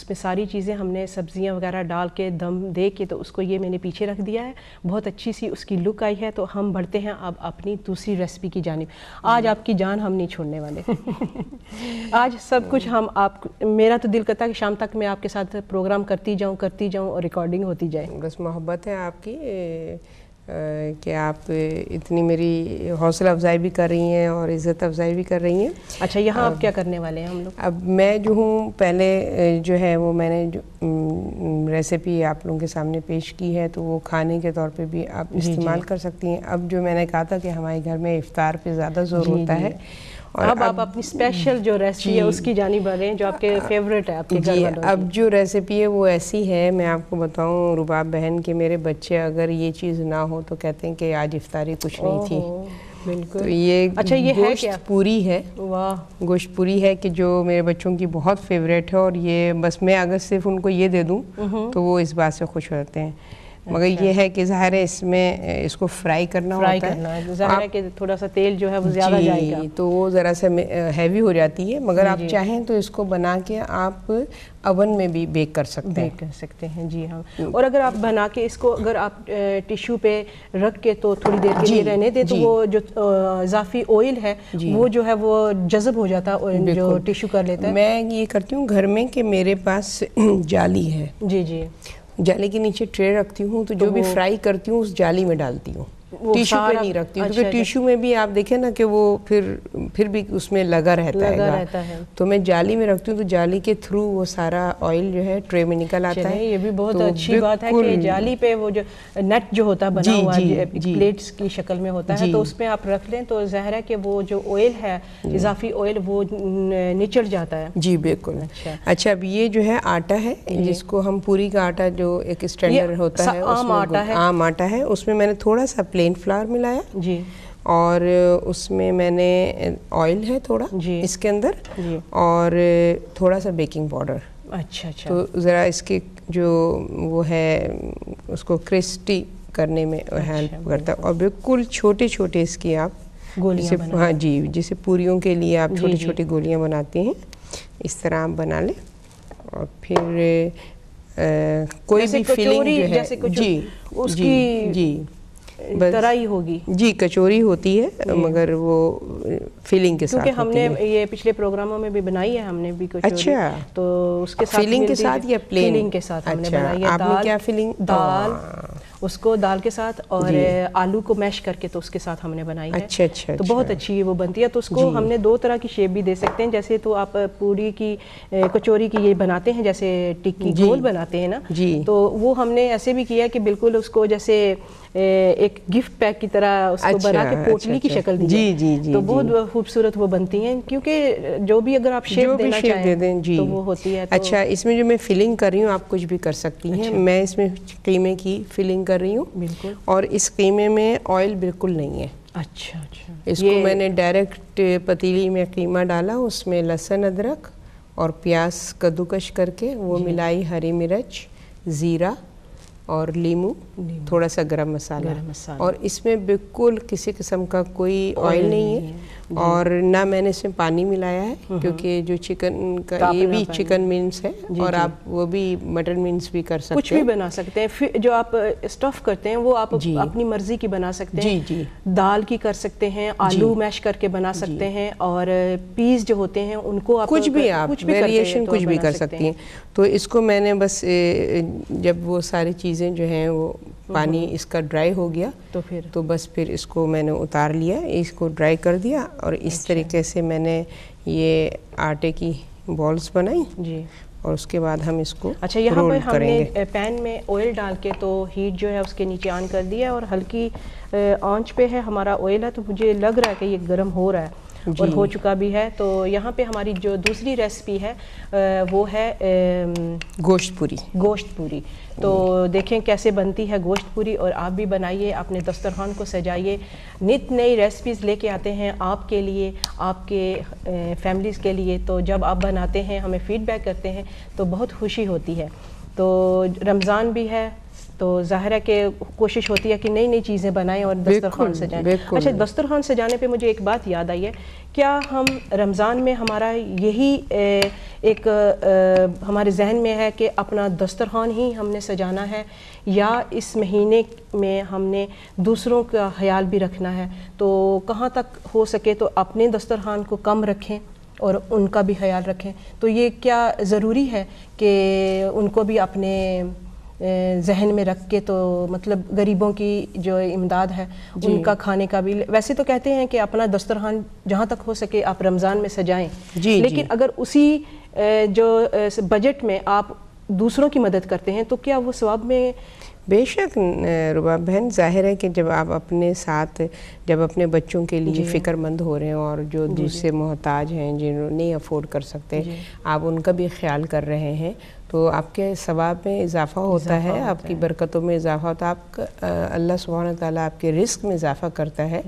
میں ساری چیزیں ہم نے سبزیاں وغیرہ ڈال کے دم دے کے تو اس کو یہ میں نے پیچھے رکھ دیا ہے، بہت اچھی سی اس کی لک آئی ہے۔ تو ہم بڑھتے ہیں اب اپنی دوسری ریسپی کی جانب۔ آج آپ کی جان ہم نہیں چھوڑنے والے، آج سب کچھ ہم میرا تو دل کرتا ہے کہ شام تک میں آپ کے ساتھ پروگرام کرتی جاؤں اور ریکارڈنگ ہوتی جائے۔ بس محبت ہے آپ کی کہ آپ اتنی میری حوصلہ افزائی بھی کر رہی ہیں اور عزت افزائی بھی کر رہی ہیں۔ اچھا، یہاں آپ کیا کرنے والے ہیں ہم لوگ؟ اب میں جو ہوں پہلے جو ہے وہ میں نے جو ریسیپی آپ لوگوں کے سامنے پیش کی ہے تو وہ کھانے کے طور پہ بھی آپ استعمال کر سکتی ہیں۔ اب جو میں نے کہا تھا کہ ہمارے گھر میں افطار پہ زیادہ زور ہوتا ہے، اور اب آپ اپنی اسپیشل جو ریسپی ہے اس کی جانب بڑھ رہے ہیں جو آپ کے فیوریٹ ہے آپ کے گھر والوں کی۔ اب جو ریسیپی ہے وہ ایسی ہے، میں آپ کو بتاؤں رباب بہن کہ میرے بچے اگر یہ چیز نہ ہو تو کہتے ہیں کہ آج افطاری کچھ نہیں تھی۔ بالکل. تو یہ اچھا یہ ہے کیا؟ گوشت پوری ہے. واہ. گوشت پوری ہے کہ جو میرے بچوں کی بہت فیوریٹ ہے، اور یہ بس میں اگر صرف ان کو یہ دے دوں تو وہ اس بات سے خوش ہوتے ہیں. مگر یہ ہے کہ ظاہر ہے اس میں اس کو فرائی کرنا ہوتا ہے. ظاہر ہے کہ تھوڑا سا تیل جو ہے وہ زیادہ جائے گا تو وہ ذرا سا ہیوی ہو جاتی ہے. مگر آپ چاہیں تو اس کو بنا کے آپ اوون میں بھی بیک کر سکتے ہیں. بیک کر سکتے ہیں جی ہاں. اور اگر آپ بنا کے اس کو اگر آپ ٹیشو پہ رکھ کے تو تھوڑی دیر کے لیے رہنے دیں تو وہ جو اضافی آئل ہے وہ جو ہے وہ جذب ہو جاتا ہے جو ٹیشو کر لیتا ہے. میں یہ کرتی ہوں گھر میں کہ میرے پاس جالی ہے. جی جی. جالی کے نیچے ٹرے رکھتی ہوں تو جو بھی فرائی کرتی ہوں اس جالی میں ڈالتی ہوں. ٹیشو پہ نہیں رکھتی ہوں کیونکہ ٹیشو میں بھی آپ دیکھیں نا کہ وہ پھر بھی اس میں لگا رہتا ہے. تو میں جالی میں رکھتی ہوں تو جالی کے تھرو وہ سارا آئل جو ہے ٹرے میں نکل آتا ہے. یہ بھی بہت اچھی بات ہے کہ جالی پہ وہ جو نیٹ جو ہوتا ہے بنا ہوا پلیٹس کی شکل میں ہوتا ہے تو اس میں آپ رکھ لیں تو ظاہر ہے کہ وہ جو آئل ہے اضافی آئل وہ نچڑ جاتا ہے. جی بالکل. اچھا اب یہ جو ہے آٹا ہے جس کو ہم پوری کا آٹا جو ایک اسٹینڈرڈ ہوتا ہے عام آٹا ہے اس میں نے تھوڑا سا پلین فلاور ملایا جی اور اس میں نے آئل ہے تھوڑا اس کے اندر اور تھوڑا سا بیکنگ پاؤڈر. اچھا اچھا. تو ذرا اس کے جو وہ ہے اس کو کرسپی کرنے میں ہیلپ کرتا ہے. اور بالکل چھوٹے چھوٹے اس کی آپ گولیاں ہاں جی جیسے پوریوں کے لیے آپ چھوٹی چھوٹی گولیاں بناتے ہیں اس طرح آپ بنا لیں. اور پھر کوئی بھی فیلنگ جو ہے جی اس کی جی طرح ہی ہوگی. جی کچوری ہوتی ہے مگر وہ فیلنگ کے ساتھ کیونکہ ہم نے یہ پچھلے پروگراموں میں بھی بنائی ہے ہم نے بھی کچوری. اچھا. تو اس کے ساتھ فیلنگ کے ساتھ یا پلین؟ فیلنگ کے ساتھ ہم نے بنائی ہے. آپ نے کیا فیلنگ؟ دال اس کو دال کے ساتھ اور آلو کو میش کر کے تو اس کے ساتھ ہم نے بنائی ہے. اچھا اچھا. تو بہت اچھی وہ بنتی ہے. تو اس کو ہم نے دو طرح کی شیپ بھی دے سکتے ہیں. جیسے تو آپ پوری کی کچوری کی یہ بناتے ہیں جیسے ٹکی گول بناتے ہیں نا تو وہ ہم نے ایسے بھی کیا کہ بالکل اس کو جیسے ایک گفٹ پیک کی طرح اس کو بنا کے پوٹلی کی شکل دی جائے تو بہت خوبصورت وہ بنتی ہیں. کیونکہ جو بھی اگر آپ شیپ دینا چاہیں تو وہ ہوتی ہے. اچھا اس میں جو میں فلنگ کر رہی ہوں آپ کچھ بھی کر سکتی ہیں. میں اس میں قیمے کی فلنگ کر رہی ہوں بالکل. اور اس قیمے میں آئل بالکل نہیں ہے. اچھا اچھا. اس کو میں نے ڈائریکٹ پتیلی میں قیمہ ڈالا اس میں لہسن ادرک اور پیاز کدوکش کر کے وہ ملائی ہری مرچ زیرہ اور لیمو تھوڑا سا گرم مسالہ اور اس میں بالکل کسی قسم کا کوئی آئل نہیں ہے اور نہ میں نے اس میں پانی ملایا ہے کیونکہ جو چکن کا یہ بھی چکن مینس ہے اور آپ وہ بھی مٹن مینس بھی کر سکتے ہیں. کچھ بھی بنا سکتے ہیں. جو آپ اسٹف کرتے ہیں وہ آپ اپنی مرضی کی بنا سکتے ہیں. دال کی کر سکتے ہیں آلو میش کر کے بنا سکتے ہیں اور پیس جو ہوتے ہیں ان کو آپ کچھ بھی آپ ویریشن کچھ بھی کر سکتی ہیں. تو اس کو میں نے بس جب وہ ساری چیزیں جو ہیں وہ پانی اس کا ڈرائی ہو گیا تو بس پھر اس کو میں نے اتار لیا اس کو ڈرائی کر دیا اور اس طریقے سے میں نے یہ آٹے کی بالز بنائی جی اور اس کے بعد ہم اس کو اچھا یہاں پہ ہم نے پین میں آئل ڈال کے تو ہیٹ جو ہے اس کے نیچے آن کر دیا اور ہلکی آنچ پہ ہے ہمارا آئل ہے تو مجھے لگ رہا ہے کہ یہ گرم ہو رہا ہے اور ہو چکا بھی ہے. تو یہاں پہ ہماری جو دوسری ریسپی ہے وہ ہے گوشت پوری. تو دیکھیں کیسے بنتی ہے گوشت پوری اور آپ بھی بنائیے اپنے دسترخوان کو سجائیے. نت نئی ریسپیز لے کے آتے ہیں آپ کے لیے آپ کے فیملیز کے لیے. تو جب آپ بناتے ہیں ہمیں فیڈ بیک کرتے ہیں تو بہت خوشی ہوتی ہے. تو رمضان بھی ہے تو ظاہر ہے کہ کوشش ہوتی ہے کہ نئی نئی چیزیں بنائیں اور دسترخوان سجائیں. اچھا دسترخوان سجانے پہ مجھے ایک بات یاد آئی ہے. کیا ہم رمضان میں ہمارا یہی ایک ہمارے ذہن میں ہے کہ اپنا دسترخوان ہی ہم نے سجانا ہے یا اس مہینے میں ہم نے دوسروں کا خیال بھی رکھنا ہے؟ تو کہاں تک ہو سکے تو اپنے دسترخوان کو کم رکھیں اور ان کا بھی خیال رکھیں. تو یہ کیا ضروری ہے کہ ان کو بھی اپنے ذہن میں رکھ کے تو مطلب غریبوں کی جو امداد ہے ان کا کھانے کا بھی. ویسے تو کہتے ہیں کہ اپنا دسترخوان جہاں تک ہو سکے آپ رمضان میں سجائیں لیکن اگر اسی جو بجٹ میں آپ دوسروں کی مدد کرتے ہیں تو کیا وہ ثواب میں؟ بے شک رباب بہن ظاہر ہے کہ جب آپ اپنے ساتھ جب اپنے بچوں کے لیے فکر مند ہو رہے ہیں اور جو دوسرے محتاج ہیں جنہوں نہیں افورڈ کر سکتے آپ ان کا بھی خیال کر رہے ہیں تو آپ کے ثواب میں اضافہ ہوتا ہے آپ کی برکتوں میں اضافہ ہوتا ہے. آپ اللہ سبحانہ تعالیٰ آپ کے رزق میں اضافہ کرتا ہے.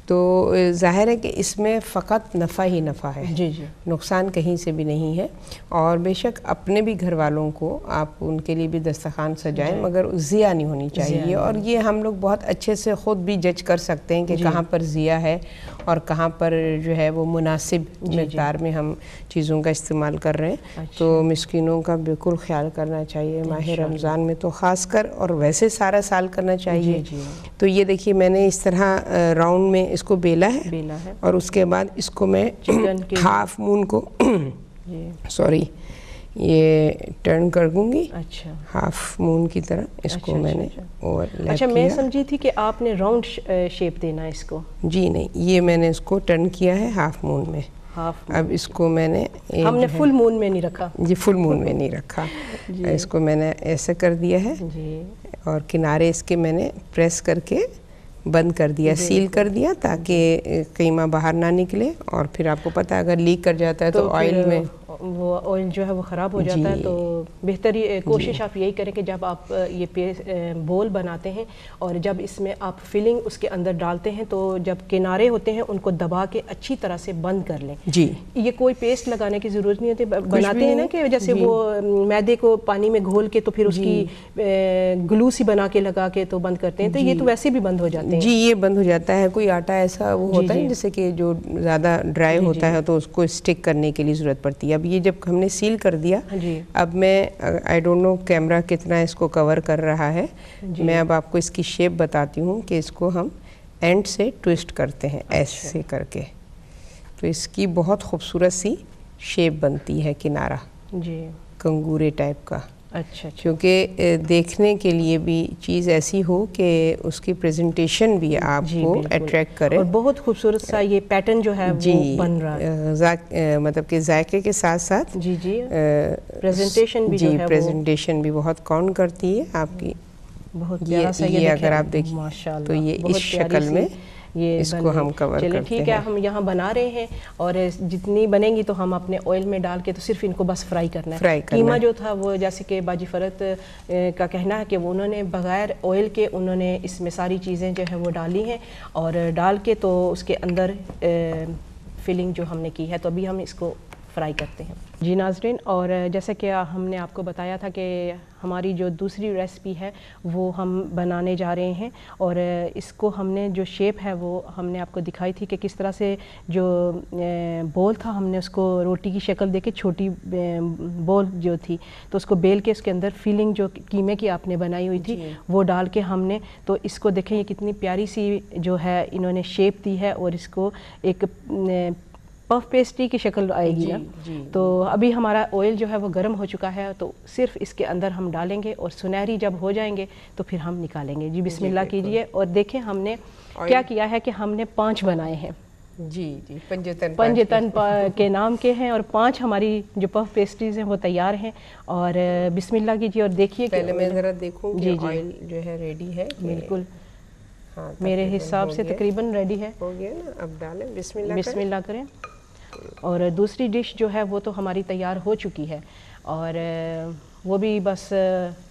تو ظاہر ہے کہ اس میں فقط نفع ہی نفع ہے، جی جی، نقصان کہیں سے بھی نہیں ہے. اور بے شک اپنے بھی گھر والوں کو آپ ان کے لیے بھی دسترخوان سجائیں، مگر ضیاء نہیں ہونی چاہیے. اور یہ ہم لوگ بہت اچھے سے خود بھی جج کر سکتے ہیں کہ کہاں پر ضیاء ہے اور کہاں پر جو ہے وہ مناسب مقدار میں ہم چیزوں کا استعمال کر رہے ہیں. تو مسکینوں کا بالکل خیال کرنا چاہیے ماہ رمضان میں تو خاص کر، اور ویسے سارا سال کرنا چاہیے. تو یہ دیکھیے میں نے اس طرح راؤنڈ میں اس کو بیلا ہے، اور اس کے بعد اس کو میں ہاف مون کو سوری یہ ٹرن کر دوں گی ہاف مون کی طرح. اس کو میں نے اچھا، میں سمجھی تھی کہ آپ نے راؤنڈ شیپ دینا اس کو. جی نہیں، یہ میں نے اس کو ٹرن کیا ہے ہاف مون میں. اب اس کو میں نے، ہم نے فل مون میں نہیں رکھا. جی فل مون میں نہیں رکھا. اس کو میں نے ایسے کر دیا ہے، اور کنارے اس کے میں نے پریس کر کے بند کر دیا، سیل کر دیا تاکہ قیمہ باہر نہ نکلے. اور پھر آپ کو پتہ ہے اگر لیک کر جاتا ہے تو آئل میں وہ آئل جو ہے وہ خراب ہو جاتا ہے. تو بہتری کوشش آپ یہی کریں کہ جب آپ یہ بول بناتے ہیں اور جب اس میں آپ فلنگ اس کے اندر ڈالتے ہیں تو جب کنارے ہوتے ہیں ان کو دبا کے اچھی طرح سے بند کر لیں. جی یہ کوئی پیسٹ لگانے کی ضرورت نہیں ہوتی. بناتے ہیں نا کہ جیسے وہ میدے کو پانی میں گھول کے تو پھر اس کی گلو سی بنا کے لگا کے تو بند کرتے ہیں، تو یہ تو ویسے بھی بند ہو جاتے ہیں. جی یہ بند ہو جاتا ہے. کوئی آٹا ایسا وہ ہوتا ہے جیسے کہ جو زیادہ ڈرائی ہوتا ہے تو اس کو اسٹک کرنے کے لیے ضرورت پڑتی ہے. اب یہ جب ہم نے سیل کر دیا، اب میں آئی ڈونٹ نو کیمرہ کتنا اس کو کور کر رہا ہے، میں اب آپ کو اس کی شیپ بتاتی ہوں کہ اس کو ہم اینڈ سے ٹوسٹ کرتے ہیں ایسے کر کے، تو اس کی بہت خوبصورت سی شیپ بنتی ہے کنارہ کنگورے ٹائپ کا. اچھا، کیونکہ دیکھنے کے لیے بھی چیز ایسی ہو کہ اس کی پریزنٹیشن بھی آپ کو اٹریکٹ کرے. اور بہت خوبصورت سا یہ پیٹرن جو ہے وہ بن رہا ہے، مطلب کہ ذائقے کے ساتھ ساتھ پریزنٹیشن بھی جو ہے پریزنٹیشن بھی بہت کاؤنٹ کرتی ہے آپ کی. بہت پیارا سا یہ اگر آپ دیکھیں تو یہ اس شکل میں اس کو ہم کور کرتے ہیں. ٹھیک ہے، ہم یہاں بنا رہے ہیں اور جتنی بنیں گی تو ہم اپنے آئل میں ڈال کے تو صرف ان کو بس فرائی کرنا ہے. قیمہ جو تھا وہ جیسے کہ باجی فرت کا کہنا ہے کہ وہ انہوں نے بغیر آئل کے انہوں نے اس میں ساری چیزیں جو ہیں وہ ڈالی ہیں اور ڈال کے تو اس کے اندر فلنگ جو ہم نے کی ہے تو ابھی ہم اس کو فرائی کرتے ہیں. جی ناظرین، اور جیسا کہ ہم نے آپ کو بتایا تھا کہ ہماری جو دوسری ریسپی ہے وہ ہم بنانے جا رہے ہیں اور اس کو ہم نے جو شیپ ہے وہ ہم نے آپ کو دکھائی تھی کہ کس طرح سے جو بول تھا ہم نے اس کو روٹی کی شکل دے کے چھوٹی بول جو تھی تو اس کو بیل کے اس کے اندر فیلنگ جو قیمے کی آپ نے بنائی ہوئی تھی وہ ڈال کے ہم نے تو اس کو دیکھیں یہ کتنی پیاری سی جو ہے انہوں نے شیپ دی ہے اور اس کو ایک پف پیسٹری کی شکل آئے گی نا. تو ابھی ہمارا آئل جو ہے وہ گرم ہو چکا ہے تو صرف اس کے اندر ہم ڈالیں گے اور سنہری جب ہو جائیں گے تو پھر ہم نکالیں گے. جی بسم اللہ کیجئے اور دیکھیں ہم نے کیا کیا ہے کہ ہم نے 5 بنائے ہیں. جی پنجتن کے نام کے ہیں اور 5 ہماری جو پف پیسٹریز ہیں وہ تیار ہیں. اور بسم اللہ کیجئے اور دیکھیے. پہلے میں ذرا دیکھوں کہ آئل جو ہے ریڈی ہے. بالکل میرے حساب سے تقریباً ریڈی ہے. ہو گیا نا. اب ڈالیں بسم اللہ کریں. اور دوسری ڈش جو ہے وہ تو ہماری تیار ہو چکی ہے اور وہ بھی بس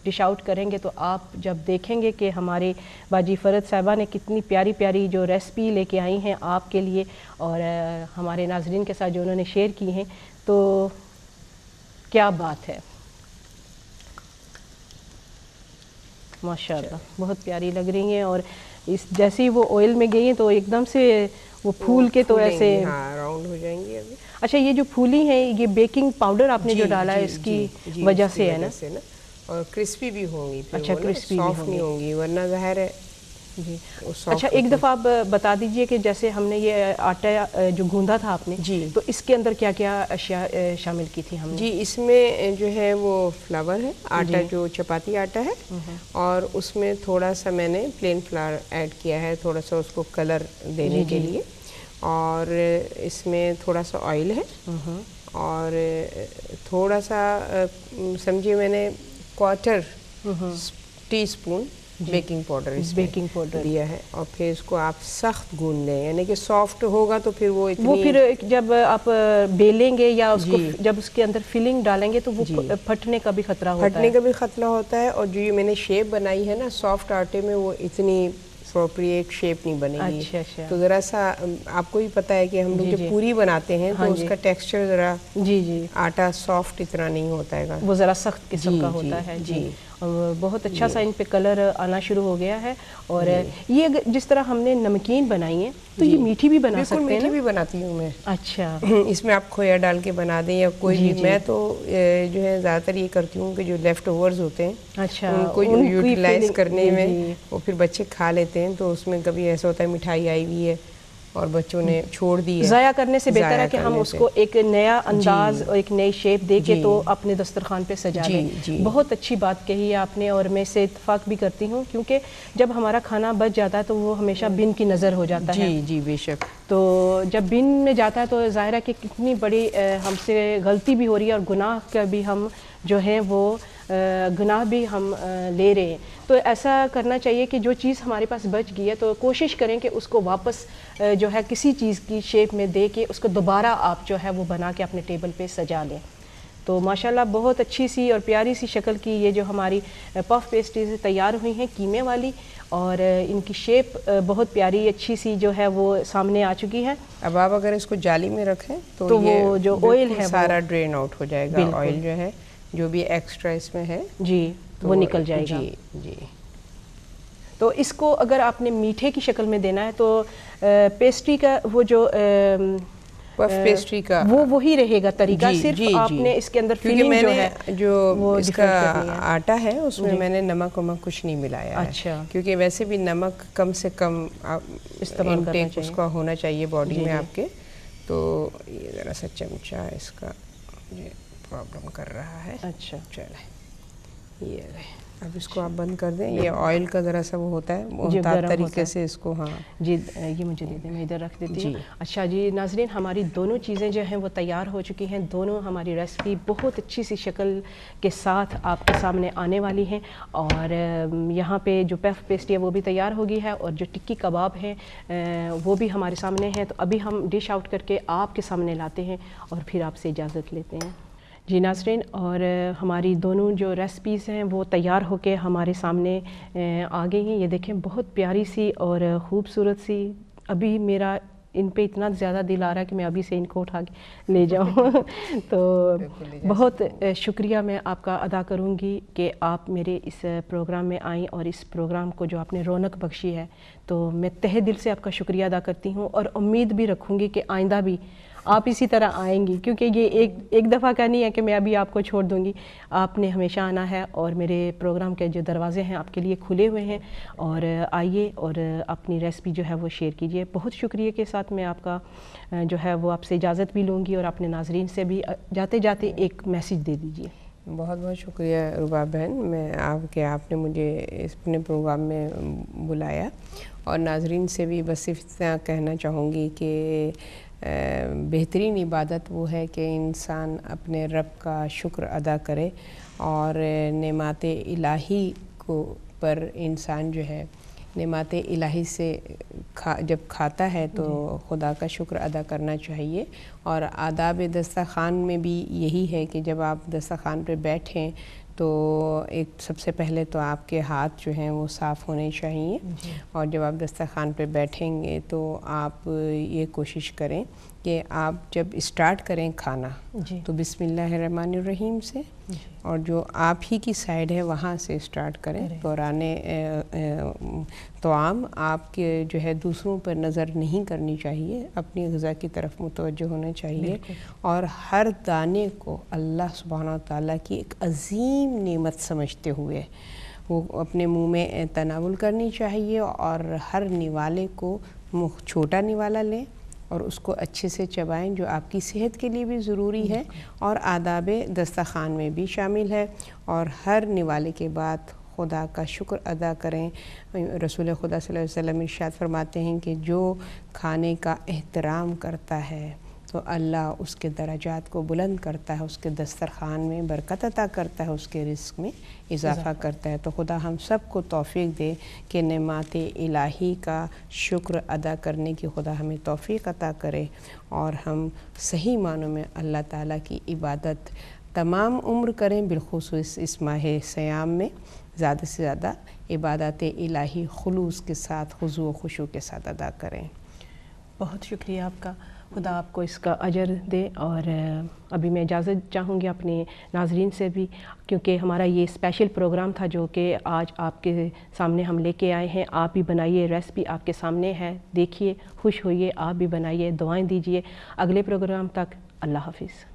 ڈش آؤٹ کریں گے تو آپ جب دیکھیں گے کہ ہمارے باجی فرت صاحبہ نے کتنی پیاری پیاری جو ریسپی لے کے آئی ہیں آپ کے لیے اور ہمارے ناظرین کے ساتھ جو انہوں نے شیئر کی ہیں تو کیا بات ہے. ماشاء اللہ بہت پیاری لگ رہی ہیں اور اس جیسے ہی وہ آئل میں گئی ہیں تو ایک دم سے وہ پھول کے تو ایسے راؤنڈ ہو جائیں گی. ابھی اچھا یہ جو پھولی ہیں یہ بیکنگ پاؤڈر آپ نے جو ڈالا ہے اس کی وجہ سے ہے نا. اور کرسپی بھی ہوں گی. اچھا کرسپی نہیں ہوں گی ورنہ ظاہر ہے. جی اچھا ایک دفعہ آپ بتا دیجئے کہ جیسے ہم نے یہ آٹا جو گوندا تھا آپ نے تو اس کے اندر کیا کیا اشیاء شامل کی تھی ہم نے. جی اس میں جو ہے وہ فلاور ہے، آٹا جو چپاتی آٹا ہے اور اس میں تھوڑا سا میں نے پلین فلاور ایڈ کیا ہے تھوڑا سا اس کو کلر دینے کے لیے. اور اس میں تھوڑا سا آئل ہے اور تھوڑا سا سمجھیے میں نے 1/4 ٹی اسپون بیکنگ پاؤڈر دیا ہے. اور پھر اس کو آپ سخت گوندھ لیں یعنی کہ سافٹ ہوگا تو پھر وہ پھر جب آپ بیلیں گے یا اس کو جب اس کے اندر فلنگ ڈالیں گے تو وہ پھٹنے کا بھی خطرہ ہوتا ہے. اور جو یہ میں نے شیپ بنائی ہے نا سافٹ آٹے میں وہ اتنی اپروپریٹ شیپ نہیں بنے گی. اچھا تو ذرا سا آپ کو بھی پتہ ہے کہ ہم لوگ جب پوری بناتے ہیں تو اس کا ٹیکسچر ذرا آٹا سافٹ اتنا نہیں ہوتا ہے, وہ ذرا سخت قسم کا ہوتا ہے. جی, اور بہت اچھا سا ان پہ کلر آنا شروع ہو گیا ہے. اور یہ جس طرح ہم نے نمکین بنائی ہیں تو یہ میٹھی بھی بنا سکتے ہیں. میٹھی بھی بناتی ہوں میں. اچھا, اس میں آپ کھویا ڈال کے بنا دیں یا کوئی بھی. میں تو جو ہے زیادہ تر یہ کرتی ہوں کہ جو لیفٹ اوورز ہوتے ہیں ان کو یوٹیلائز کرنے میں, وہ پھر بچے کھا لیتے ہیں. تو اس میں کبھی ایسا ہوتا ہے مٹھائی آئی ہوئی ہے اور بچوں نے چھوڑ دی ہے, ضائع کرنے سے بہتر ہے کہ ہم اس کو ایک نیا انداز اور ایک نئی شیپ دے کے تو اپنے دسترخوان پہ سجا لیں. بہت اچھی بات کہی ہے آپ نے, اور میں اسے اتفاق بھی کرتی ہوں کیونکہ جب ہمارا کھانا بچ جاتا ہے تو وہ ہمیشہ بن کی نظر ہو جاتا ہے. جی بے شک. تو جب بن میں جاتا ہے تو ظاہر ہے کہ کتنی بڑی ہم سے غلطی بھی ہو رہی ہے اور گناہ کا بھی ہم جو ہیں وہ گناہ بھی ہم لے رہے ہیں. تو ایسا کرنا چاہیے کہ جو چیز ہمارے پاس بچ گئی ہے تو کوشش کریں کہ اس کو واپس جو ہے کسی چیز کی شیپ میں دے کے اس کو دوبارہ آپ جو ہے وہ بنا کے اپنے ٹیبل پہ سجا لیں. تو ماشاءاللہ بہت اچھی سی اور پیاری سی شکل کی یہ جو ہماری پف پیسٹریز تیار ہوئی ہیں قیمے والی, اور ان کی شیپ بہت پیاری اچھی سی جو ہے وہ سامنے آ چکی ہے. اب آپ اگر اس کو جالی میں رکھیں تو وہ جو آئل ہے سارا ڈرین آؤٹ ہو جائے گا. آئل جو ہے جو بھی ایکسٹرا اس میں ہے جی وہ نکل جائے گا. جی تو اس کو اگر آپ نے میٹھے کی شکل میں دینا ہے تو پیسٹری کا وہ جو پف پیسٹری کا وہ وہی رہے گا طریقہ, صرف آپ نے اس کے اندر فلنگ جو ہے جو اس کا آٹا ہے اس میں میں نے نمک ومک کچھ نہیں ملایا ہے. اچھا, کیونکہ ویسے بھی نمک کم سے کم استعمال کرنا اس کا ہونا چاہیے باڈی میں آپ کے. تو یہ ذرا سا چمچہ اس کا مجھے پرابلم کر رہا ہے. اچھا چلے یہ اب اس کو آپ بند کر دیں. یہ آئل کا ذرا سا وہ ہوتا ہے محتاط طریقے سے اس کو. ہاں جی یہ مجھے دے دیں, میں ادھر رکھ دیتی ہوں. اچھا جی ناظرین, ہماری دونوں چیزیں جو ہیں وہ تیار ہو چکی ہیں. دونوں ہماری ریسپی بہت اچھی سی شکل کے ساتھ آپ کے سامنے آنے والی ہیں. اور یہاں پہ جو پف پیسٹری ہے وہ بھی تیار ہو گئی ہے, اور جو ٹکی کباب ہیں وہ بھی ہمارے سامنے ہیں. تو ابھی ہم ڈش آؤٹ کر کے آپ کے سامنے لاتے ہیں اور پھر آپ سے اجازت لیتے ہیں. جی ناظرین, اور ہماری دونوں جو ریسپیز ہیں وہ تیار ہو کے ہمارے سامنے آ گئی ہیں. یہ دیکھیں بہت پیاری سی اور خوبصورت سی. ابھی میرا ان پہ اتنا زیادہ دل آ رہا ہے کہ میں ابھی سے ان کو اٹھا کے لے جاؤں. تو بہت شکریہ میں آپ کا ادا کروں گی کہ آپ میرے اس پروگرام میں آئیں اور اس پروگرام کو جو آپ نے رونق بخشی ہے, تو میں تہہ دل سے آپ کا شکریہ ادا کرتی ہوں. اور امید بھی رکھوں گی کہ آئندہ بھی آپ اسی طرح آئیں گی, کیونکہ یہ ایک دفعہ کا نہیں ہے کہ میں ابھی آپ کو چھوڑ دوں گی. آپ نے ہمیشہ آنا ہے اور میرے پروگرام کے جو دروازے ہیں آپ کے لیے کھلے ہوئے ہیں. اور آئیے اور اپنی ریسپی جو ہے وہ شیئر کیجیے. بہت شکریہ کے ساتھ میں آپ کا جو ہے وہ آپ سے اجازت بھی لوں گی, اور اپنے ناظرین سے بھی جاتے جاتے ایک میسیج دے دیجیے. بہت بہت شکریہ رباب بہن, میں آپ نے مجھے اپنے پروگرام میں بلایا. اور ناظرین سے بھی بس اتنا کہنا چاہوں گی کہ بہترین عبادت وہ ہے کہ انسان اپنے رب کا شکر ادا کرے, اور نعمات الہی کو پر انسان جو ہے نعمات الہی سے جب کھاتا ہے تو خدا کا شکر ادا کرنا چاہیے. اور آداب دسترخوان میں بھی یہی ہے کہ جب آپ دسترخوان پہ بیٹھیں تو ایک سب سے پہلے تو آپ کے ہاتھ جو ہیں وہ صاف ہونے چاہیے. اور جب آپ دسترخوان پہ بیٹھیں گے تو آپ یہ کوشش کریں کہ آپ جب اسٹارٹ کریں کھانا تو بسم اللہ الرحمن الرحیم سے, اور جو آپ ہی کی سائڈ ہے وہاں سے اسٹارٹ کریں. دورانِ طعام آپ کے جو ہے دوسروں پر نظر نہیں کرنی چاہیے, اپنی غذا کی طرف متوجہ ہونا چاہیے. اور ہر دانے کو اللہ سبحانہ و تعالیٰ کی ایک عظیم نعمت سمجھتے ہوئے وہ اپنے منہ میں تناول کرنی چاہیے. اور ہر نوالے کو چھوٹا نوالا لیں اور اس کو اچھے سے چبائیں, جو آپ کی صحت کے لیے بھی ضروری ہے اور آداب دسترخوان میں بھی شامل ہے. اور ہر نوالے کے بعد خدا کا شکر ادا کریں. رسول خدا صلی اللہ علیہ وسلم ارشاد فرماتے ہیں کہ جو کھانے کا احترام کرتا ہے تو اللہ اس کے درجات کو بلند کرتا ہے, اس کے دسترخوان میں برکت عطا کرتا ہے, اس کے رزق میں اضافہ کرتا ہے. تو خدا ہم سب کو توفیق دے کہ نعمات الہی کا شکر ادا کرنے کی خدا ہمیں توفیق عطا کرے, اور ہم صحیح معنوں میں اللہ تعالیٰ کی عبادت تمام عمر کریں, بالخصوص اس ماہ سیام میں زیادہ سے زیادہ عبادات الہی خلوص کے ساتھ، خضوع و خشوع کے ساتھ ادا کریں۔ بہت شکریہ آپ کا، خدا آپ کو اس کا اجر دے۔ اور ابھی میں اجازت چاہوں گی اپنے ناظرین سے بھی، کیونکہ ہمارا یہ اسپیشل پروگرام تھا جو کہ آج آپ کے سامنے ہم لے کے آئے ہیں۔ آپ بھی بنائیے، ریسپی آپ کے سامنے ہے، دیکھیے، خوش ہوئیے، آپ بھی بنائیے، دعائیں دیجیے۔ اگلے پروگرام تک اللہ حافظ۔